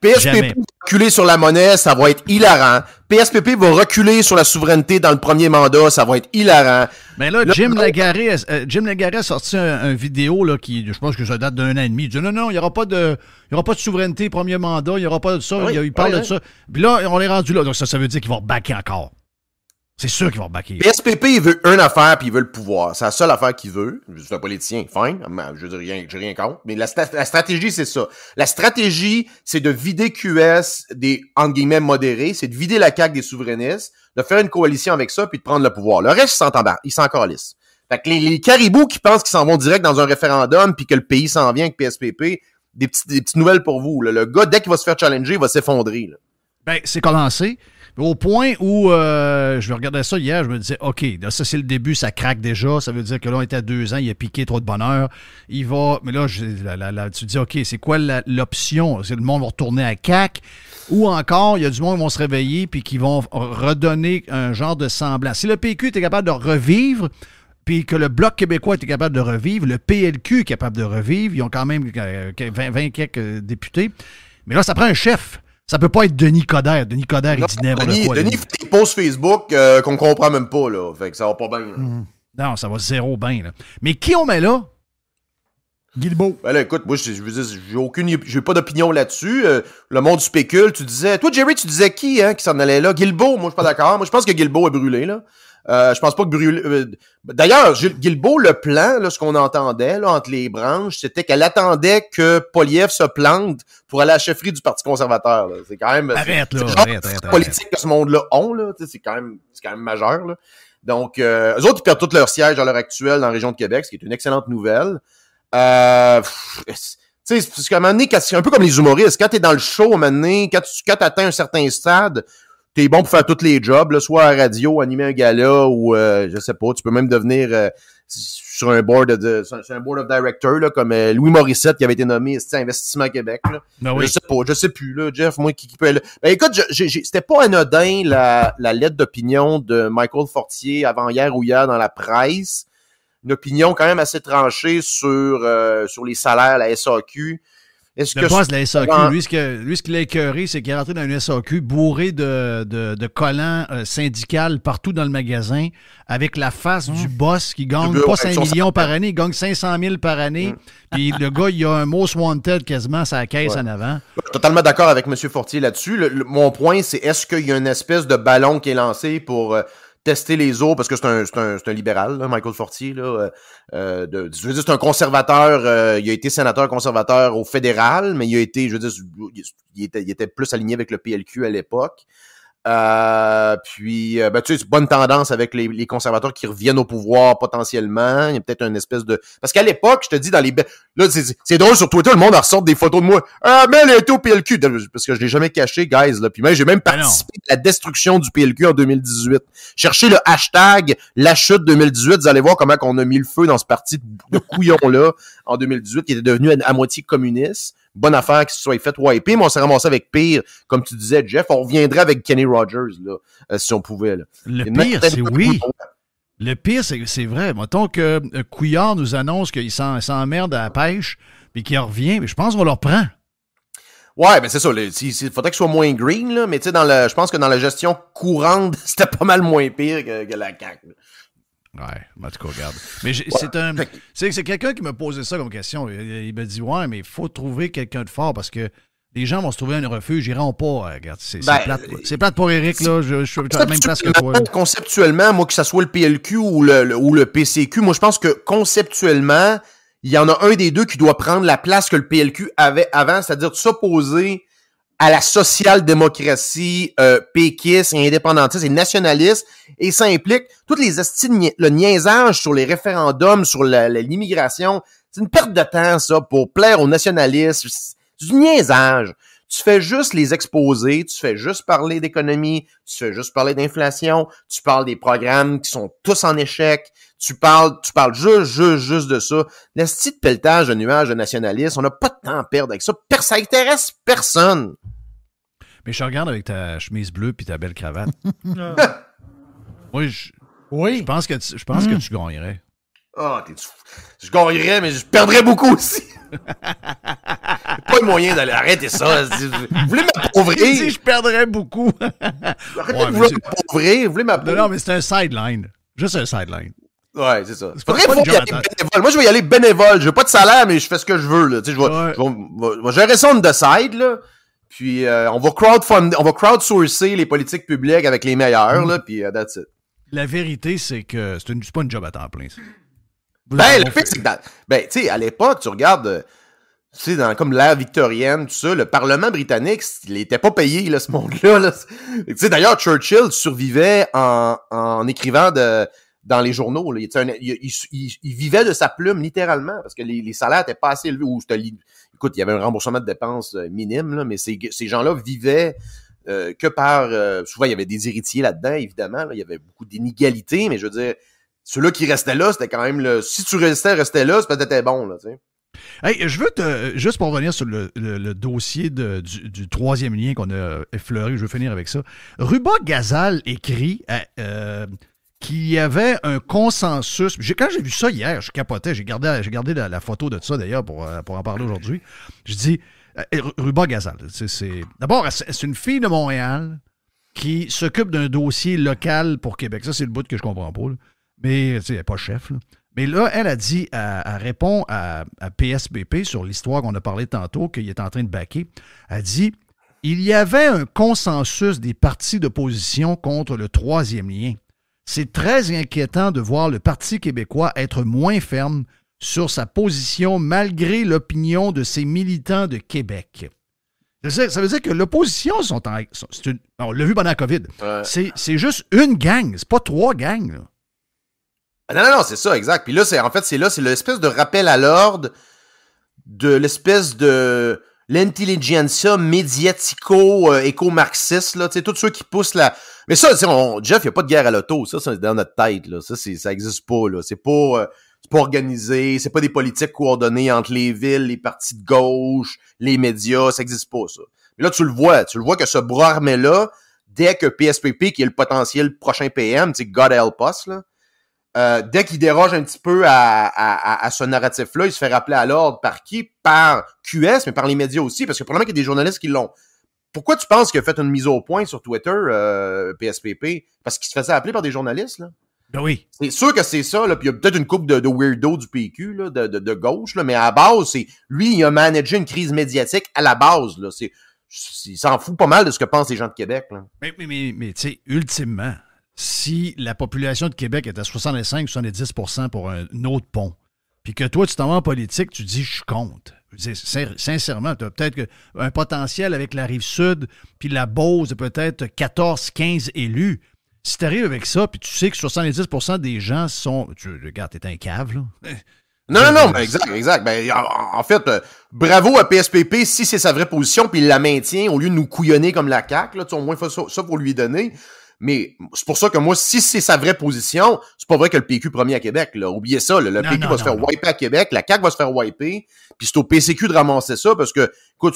PSPP va reculer sur la monnaie, ça va être hilarant. PSPP va reculer sur la souveraineté dans le premier mandat, ça va être hilarant. Mais là, Jim Lagaré a sorti un vidéo là, qui, je pense que ça date d'1 an et demi. Il dit non, il n'y aura pas de souveraineté premier mandat, il n'y aura pas de ça. Oui, il parle de ça. Puis là, on est rendu là. Donc ça veut dire qu'il va backer encore. C'est sûr qu'il va backer. PSPP, il veut une affaire, puis il veut le pouvoir. C'est la seule affaire qu'il veut. C'est un politicien, fine. Je veux dire, j'ai rien contre. Mais la stratégie, c'est ça. La stratégie, c'est de vider QS des, entre guillemets, modérés. C'est de vider la CAQ des souverainistes, de faire une coalition avec ça, puis de prendre le pouvoir. Le reste, ils s'en calissent. Fait que les caribous qui pensent qu'ils s'en vont direct dans un référendum, puis que le pays s'en vient avec PSPP, des petites nouvelles pour vous. Là. Le gars, dès qu'il va se faire challenger, il va s'effondrer. Là. Ben, c'est commencé. Au point où je regardais ça hier, je me disais, OK, là, ça c'est le début, ça craque déjà. Ça veut dire que là, on était à 2 ans, il a piqué trop de bonheur. Il va. Mais là, tu te dis, OK, c'est quoi l'option? C'est le monde va retourner à CAQ ou encore, il y a du monde qui vont se réveiller puis qui vont redonner un genre de semblant. Si le PQ était capable de revivre, puis que le Bloc québécois était capable de revivre, le PLQ est capable de revivre, ils ont quand même 20 quelques députés. Mais là, ça prend un chef. Ça peut pas être Denis Coderre. Denis Coderre, il dit n'importe quoi. Denis fait des posts Facebook qu'on comprend même pas, là. Fait que ça va pas bien. Non, ça va zéro bien, là. Mais qui on met là? Guilbeault. Ben là, écoute, moi, j'ai pas d'opinion là-dessus. Le monde spécule. Tu disais, toi, Jerry, tu disais qui s'en allait là? Guilbeault, moi, je suis pas d'accord. Moi, je pense que Guilbeault est brûlé, là. Je pense pas que brûlé. D'ailleurs, Guilbeault, le plan, là, ce qu'on entendait là, entre les branches, c'était qu'elle attendait que Poilievre se plante pour aller à la chefferie du Parti conservateur. Là. C'est quand même. Arrête. Politique que ce monde-là ont, là. C'est quand même majeur. Là. Donc, eux autres, ils perdent tous leur siège à l'heure actuelle dans la région de Québec, ce qui est une excellente nouvelle. Tu sais, parce qu'à un moment donné, c'est un peu comme les humoristes. Quand t'es dans le show, à un moment donné, quand t'atteins un certain stade, t'es bon pour faire tous les jobs, là, soit à radio, animer un gala, ou je sais pas, tu peux même devenir sur un board sur un board of director, là, comme Louis Morissette qui avait été nommé Investissement Québec. Là. Ben oui. Je sais plus, là, Jeff, moi qui peut être. Ben écoute, c'était pas anodin la lettre d'opinion de Michael Fortier avant-hier ou hier dans la presse. Une opinion quand même assez tranchée sur les salaires, la SAQ. Le boss de la SAQ, lui, ce qui l'a écœuré, c'est qu'il est rentré dans une SAQ bourré de collants syndicales partout dans le magasin, avec la face du boss qui gagne pas 5 millions par année, il gagne 500 000 par année. Puis le gars, il a un most wanted quasiment à la caisse en avant. Je suis totalement d'accord avec M. Fortier là-dessus. Mon point, c'est est-ce qu'il y a une espèce de ballon qui est lancé pour tester les autres, parce que c'est un libéral, là, Michael Fortier, là, je veux dire, c'est un conservateur, il a été sénateur conservateur au fédéral, mais il a été, je veux dire, il était plus aligné avec le PLQ à l'époque. Puis, tu sais, c'est bonne tendance avec les conservateurs qui reviennent au pouvoir potentiellement. Il y a peut-être une espèce de... Parce qu'à l'époque, je te dis, dans les... Là, c'est drôle, sur Twitter, le monde ressort des photos de moi. Ah, mais elle était au PLQ. Parce que je l'ai jamais caché, guys, là. Puis même, j'ai même participé à la destruction du PLQ en 2018. Cherchez le hashtag La Chute 2018. Vous allez voir comment on a mis le feu dans ce parti de couillons-là en 2018, qui était devenu à moitié communiste. Bonne affaire qu'il se soit fait wiper, mais on s'est ramassé avec pire, comme tu disais, Jeff. On reviendrait avec Kenny Rogers, là, si on pouvait. Là. Le pire, c'est oui. Le pire, c'est vrai. Mettons que Couillard nous annonce qu'il s'emmerde à la pêche, puis qu'il revient, mais je pense qu'on le reprend. Ouais, ben c'est ça. Il faudrait qu'il soit moins green, là, mais tu sais, je pense que dans la gestion courante, c'était pas mal moins pire que la CAQ. Là. Ouais, en tout cas, regarde. Mais c'est quelqu'un qui m'a posé ça comme question. Il m'a dit, ouais, mais il faut trouver quelqu'un de fort parce que les gens vont se trouver un refuge, ils n'iront pas. Regarde, c'est plate pour Éric, là. Je suis à la même place que toi. Là. Conceptuellement, moi, que ce soit le PLQ ou le PCQ, moi, je pense que conceptuellement, il y en a un des deux qui doit prendre la place que le PLQ avait avant, c'est-à-dire de s'opposer à la social-démocratie péquiste et indépendantiste et nationaliste, et ça implique toutes les le niaisage sur les référendums, sur l'immigration. C'est une perte de temps, ça, pour plaire aux nationalistes. C'est du niaisage. Tu fais juste les exposer, tu fais juste parler d'économie, tu fais juste parler d'inflation, tu parles des programmes qui sont tous en échec, tu parles juste de ça. Le style de pelletage de nuages de nationalistes, on n'a pas de temps à perdre avec ça. Ça intéresse personne. Mais je regarde avec ta chemise bleue puis ta belle cravate. Moi, je pense que tu gagnerais. Ah, je gagnerais, mais je perdrais beaucoup aussi. Pas le moyen d'aller arrêter ça. Vous voulez m'appauvrir? Si je perdrais beaucoup. Arrêtez de vouloir m'appauvrir. Vous voulez m'appauvrir? Non, mais c'est un sideline. Juste un sideline. Ouais, c'est ça. Faudrait y aller bénévole. Moi, je vais y aller bénévole. Je veux pas de salaire, mais je fais ce que je veux, là. Tu sais, je vais gérer ça on the side, là. Puis, on va crowdsourcer les politiques publiques avec les meilleurs, là. Puis, that's it. La vérité, c'est que c'est pas une job à temps plein, ça. Le fait, c'est que tu sais, à l'époque, tu regardes, tu sais, dans comme l'ère victorienne, tout ça, le Parlement britannique, il était pas payé, là, ce monde-là. Là. Tu sais, d'ailleurs, Churchill survivait en écrivant dans les journaux. Là. Il vivait de sa plume, littéralement, parce que les salaires étaient pas assez élevés. Écoute, il y avait un remboursement de dépenses minime, là, mais ces gens-là vivaient que par... souvent, il y avait des héritiers là-dedans, évidemment. Là, il y avait beaucoup d'inégalités, mais je veux dire... Ceux-là qui restaient là, c'était quand même si tu restais là, c'était peut-être bon, là, tu sais. Hey, je veux juste pour revenir sur le dossier du troisième lien qu'on a effleuré, je veux finir avec ça. Ruba Gazal écrit qu'il y avait un consensus. Quand j'ai vu ça hier, je capotais, j'ai gardé la photo de ça d'ailleurs pour en parler aujourd'hui. Je dis, Ruba Gazal, d'abord, c'est une fille de Montréal qui s'occupe d'un dossier local pour Québec. Ça, c'est le bout que je comprends pas, là. Mais, tu sais, elle n'est pas chef, là. Mais là, elle a dit, elle répond à PSBP sur l'histoire qu'on a parlé tantôt, qu'il est en train de baquer. Elle dit, il y avait un consensus des partis d'opposition contre le troisième lien. C'est très inquiétant de voir le Parti québécois être moins ferme sur sa position malgré l'opinion de ses militants de Québec. Ça veut dire que l'opposition on l'a vu pendant la COVID. Ouais. C'est juste une gang, c'est pas 3 gangs, là. Non, c'est ça, exact. Puis là, c'est l'espèce de rappel à l'ordre de l'espèce de l'intelligentsia médiatico-éco-marxiste, là, tu sais, tous ceux qui poussent la... Mais ça, Jeff, il n'y a pas de guerre à l'auto, ça, c'est dans notre tête, là. Ça existe pas, là. C'est pas organisé, c'est pas des politiques coordonnées entre les villes, les partis de gauche, les médias, ça existe pas, ça. Mais là, tu le vois que ce bras armé-là, dès que PSPP, qui est le potentiel prochain PM, tu sais, God help us, là, dès qu'il déroge un petit peu à ce narratif-là, il se fait rappeler à l'ordre par qui? Par QS, mais par les médias aussi, parce que probablement qu'il y a des journalistes qui l'ont. Pourquoi tu penses qu'il a fait une mise au point sur Twitter, PSPP? Parce qu'il se faisait appeler par des journalistes, là? Ben oui. C'est sûr que c'est ça, là, puis il y a peut-être une couple de weirdos du PQ, là, de gauche, là, mais à la base, lui, il a managé une crise médiatique à la base, là. Il s'en fout pas mal de ce que pensent les gens de Québec, là. Mais tu sais, ultimement, si la population de Québec est à 65-70% pour un autre pont, puis que toi, tu t'en vas en politique, tu dis « je compte ». Sincèrement, tu as peut-être un potentiel avec la Rive-Sud, puis la Beauce de peut-être 14-15 élus. Si tu arrives avec ça, puis tu sais que 70% des gens sont... Regarde, t'es un cave, là. Non, exact. Ben, en fait, bravo à PSPP si c'est sa vraie position, puis il la maintient, au lieu de nous couillonner comme la CAQ, là, au moins, ça pour lui donner. Mais c'est pour ça que moi, si c'est sa vraie position, c'est pas vrai que le PQ premier à Québec, là. Oubliez ça, là. Le PQ va se faire wiper à Québec, la CAQ va se faire wiper, puis c'est au PCQ de ramasser ça, parce que, écoute,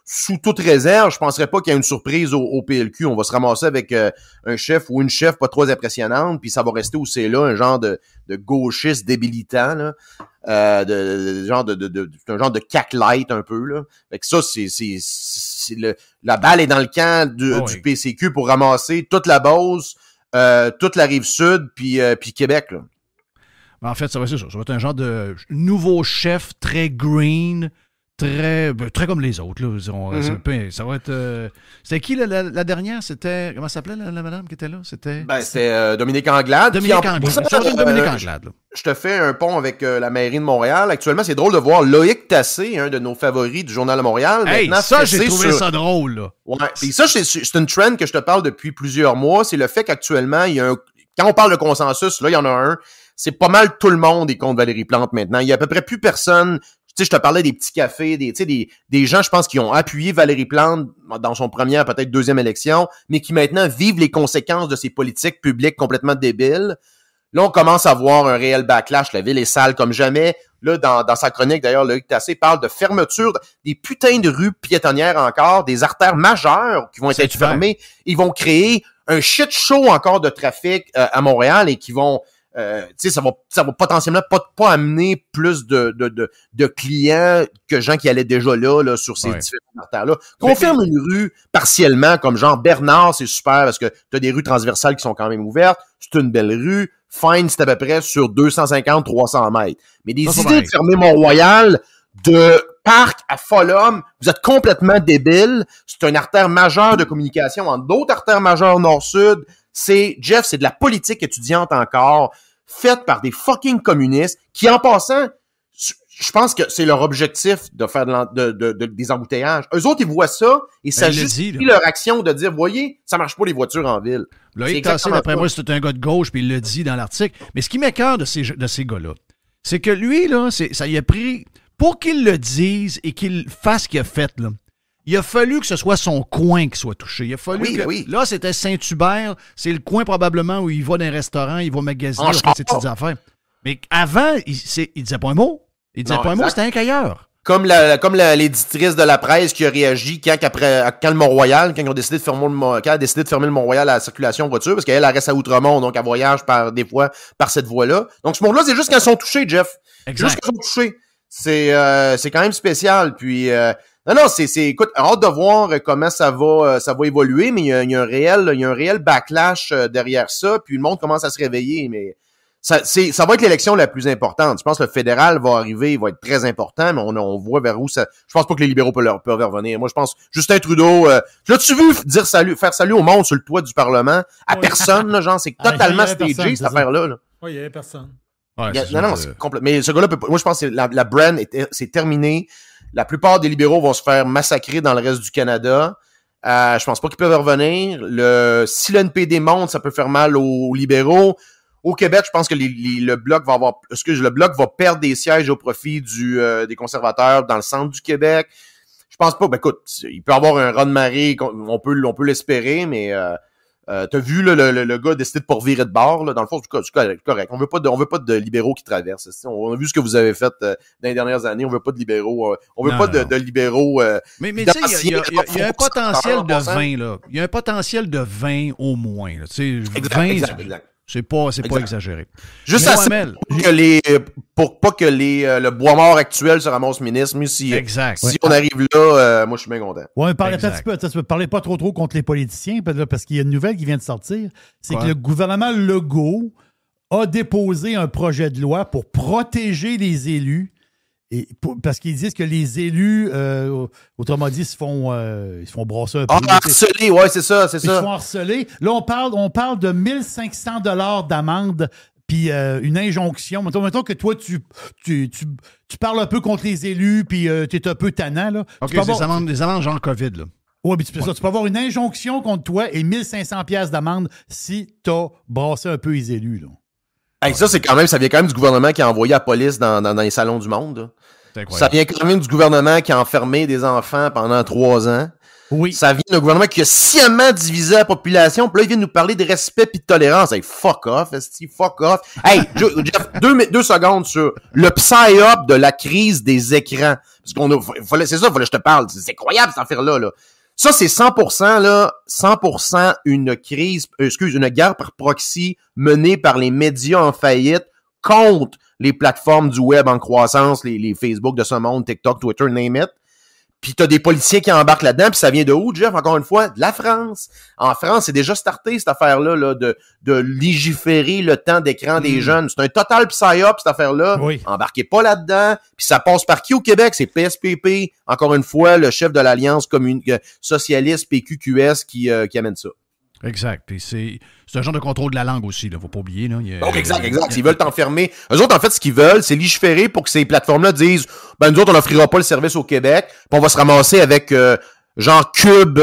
sous toute réserve, je penserais pas qu'il y ait une surprise au PLQ. On va se ramasser avec un chef ou une chef pas trop impressionnante, puis ça va rester où c'est là, un genre de gauchiste débilitant, là. Un genre de cac-light un peu, là. Fait que ça, la balle est dans le camp du PCQ pour ramasser toute la Beauce, toute la Rive-Sud, puis Québec, là. En fait, ça va être un genre de nouveau chef très green, très comme les autres, là. Ça va être... c'était qui, la dernière? C'était... Comment ça s'appelait, la madame qui était là? C'était Dominique Anglade. Dominique Anglade, là. Je te fais un pont avec la mairie de Montréal. Actuellement, c'est drôle de voir Loïc Tassé, un de nos favoris du Journal de Montréal. Hey, ça, j'ai trouvé ça drôle, là. Ouais. Et ça, c'est une trend que je te parle depuis plusieurs mois. C'est le fait qu'actuellement, il y a quand on parle de consensus, là, il y en a un. C'est pas mal tout le monde est contre Valérie Plante maintenant. Il y a à peu près plus personne... Tu sais, je te parlais des petits cafés, des gens, je pense, qui ont appuyé Valérie Plante dans son première, peut-être deuxième élection, mais qui maintenant vivent les conséquences de ces politiques publiques complètement débiles. Là, on commence à voir un réel backlash. La ville est sale comme jamais. Là, dans sa chronique, d'ailleurs, Loïc Tassé parle de fermeture des putains de rues piétonnières encore, des artères majeures qui vont être fermées. Ils vont créer un shit show encore de trafic à Montréal et qui vont... tu sais, ça va potentiellement pas amener plus de clients que gens qui allaient déjà là sur ces différentes artères-là. Qu'on ferme une rue partiellement, comme genre Bernard, c'est super parce que t'as des rues transversales qui sont quand même ouvertes. C'est une belle rue. Fine, c'est à peu près sur 250-300 mètres. Mais des idées de fermer Mont-Royal, de Parc à Folhomme, vous êtes complètement débiles. C'est une artère majeure de communication entre d'autres artères majeures nord-sud. c'est de la politique étudiante encore, faite par des fucking communistes qui, en passant, je pense que c'est leur objectif de faire des embouteillages. Eux autres, ils voient ça et ça justifie leur action de dire, voyez, ça marche pas les voitures en ville. Loïc Tassé, d'après moi, c'est un gars de gauche, puis il le dit dans l'article. Mais ce qui m'écoeure de ces gars-là, c'est que lui, là, ça y a pris... Pour qu'il le dise et qu'il fasse ce qu'il a fait, là, il a fallu que ce soit son coin qui soit touché. Il a fallu Là, c'était Saint-Hubert. C'est le coin probablement où il va dans un restaurant, il va magasiner, il fait ses petites affaires. Mais avant, il disait pas un mot. Il disait pas un mot, c'était un qu'ailleurs. Comme l'éditrice de la presse qui a réagi quand le Mont-Royal, quand ils ont décidé de fermer le Mont-Royal à la circulation voiture, parce qu'elle reste à Outremont, donc elle voyage des fois par cette voie-là. Donc ce monde-là, c'est juste quand ils sont touchés, Jeff. Exact. Juste quand ils sont touchés. C'est quand même spécial. Puis écoute, hâte de voir comment ça va évoluer, mais il y a un réel backlash derrière ça, puis le monde commence à se réveiller, mais ça va être l'élection la plus importante. Je pense que le fédéral va arriver, il va être très important, mais on voit vers où ça. Je pense pas que les libéraux peuvent revenir. Moi, je pense Justin Trudeau. L'as-tu vu faire salut au monde sur le toit du Parlement à personne, là, genre, c'est totalement stagé cette affaire-là. Là. Oui, il y avait personne. Ouais, c'est complet. Mais ce gars-là, moi, je pense que la brand, c'est terminé. La plupart des libéraux vont se faire massacrer dans le reste du Canada. Je pense pas qu'ils peuvent revenir. Si le NPD monte, ça peut faire mal aux libéraux. Au Québec, je pense que le Bloc va perdre des sièges au profit des conservateurs dans le centre du Québec. Je pense pas. Ben écoute, il peut y avoir un raz de marée, on peut l'espérer, mais t'as vu le gars décider de pas revirer de bord. Là, dans le fond, c'est correct. On veut pas de libéraux qui traversent. On a vu ce que vous avez fait dans les dernières années. On veut pas de libéraux. On veut pas de libéraux. Mais tu sais, il y a un potentiel de 20 là. Il y a un potentiel de 20 au moins. Tu sais, 20. Exact. C'est pas exagéré. Juste assez pour pas que le bois mort actuel se ramasse ministre. Mais si on arrive là, moi, je suis bien content. Oui, parlez pas trop contre les politiciens, parce qu'il y a une nouvelle qui vient de sortir. C'est que le gouvernement Legault a déposé un projet de loi pour protéger les élus. Parce qu'ils disent que les élus, autrement dit, se font brasser un peu. Harceler, ouais, c'est ça. Ils se font harceler. Là, on parle de 1 500 $ d'amende puis une injonction. Mettons que toi, tu parles un peu contre les élus puis tu es un peu tannant. Là. OK, des amendes genre COVID, là. Oui, mais tu peux avoir une injonction contre toi et 1 500 $ d'amende si tu as brassé un peu les élus, là. Hey, ça vient quand même du gouvernement qui a envoyé la police dans les salons du monde. Ça vient quand même du gouvernement qui a enfermé des enfants pendant 3 ans. Oui. Ça vient d'un gouvernement qui a sciemment divisé la population. Puis là, il vient nous parler de respect et de tolérance. Hey, fuck off, esti, fuck off. Hey, Jeff, 2 secondes sur le psy-up de la crise des écrans. Parce c'est ça, fallait que je te parle. C'est incroyable, cette affaire-là, là. Ça, c'est 100%, là, 100% une guerre par proxy menée par les médias en faillite contre les plateformes du web en croissance, les Facebook de ce monde, TikTok, Twitter, name it. Puis t'as des politiciens qui embarquent là-dedans, puis ça vient de où, Jeff? Encore une fois, de la France. En France, c'est déjà starté, cette affaire-là, là, de légiférer le temps d'écran des jeunes. C'est un total psy-up, cette affaire-là. Oui. Embarquez pas là-dedans. Puis ça passe par qui au Québec? C'est PSPP. Encore une fois, le chef de l'Alliance socialiste PQQS qui amène ça. Exact. Puis c'est un genre de contrôle de la langue aussi, là. Faut pas oublier, là. Donc, exact. Ils veulent t'enfermer. Eux autres, en fait, ce qu'ils veulent, c'est légiférer pour que ces plateformes-là disent, nous autres, on n'offrira pas le service au Québec, puis on va se ramasser avec, genre, Cube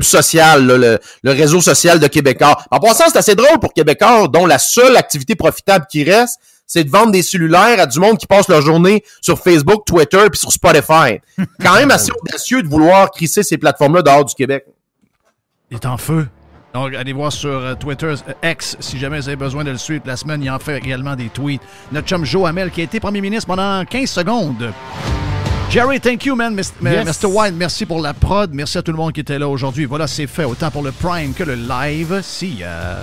social, là, le réseau social de Québécois. En passant, c'est assez drôle pour Québécois, dont la seule activité profitable qui reste, c'est de vendre des cellulaires à du monde qui passe leur journée sur Facebook, Twitter, puis sur Spotify. Quand même assez audacieux de vouloir crisser ces plateformes-là dehors du Québec. Il est en feu. Donc, allez voir sur Twitter X si jamais vous avez besoin de le suivre. La semaine, il en fait également des tweets. Notre chum Joe Hamel, qui a été premier ministre pendant 15 secondes. Jerry, thank you, man. Mr. White, merci pour la prod. Merci à tout le monde qui était là aujourd'hui. Voilà, c'est fait. Autant pour le Prime que le Live. See ya.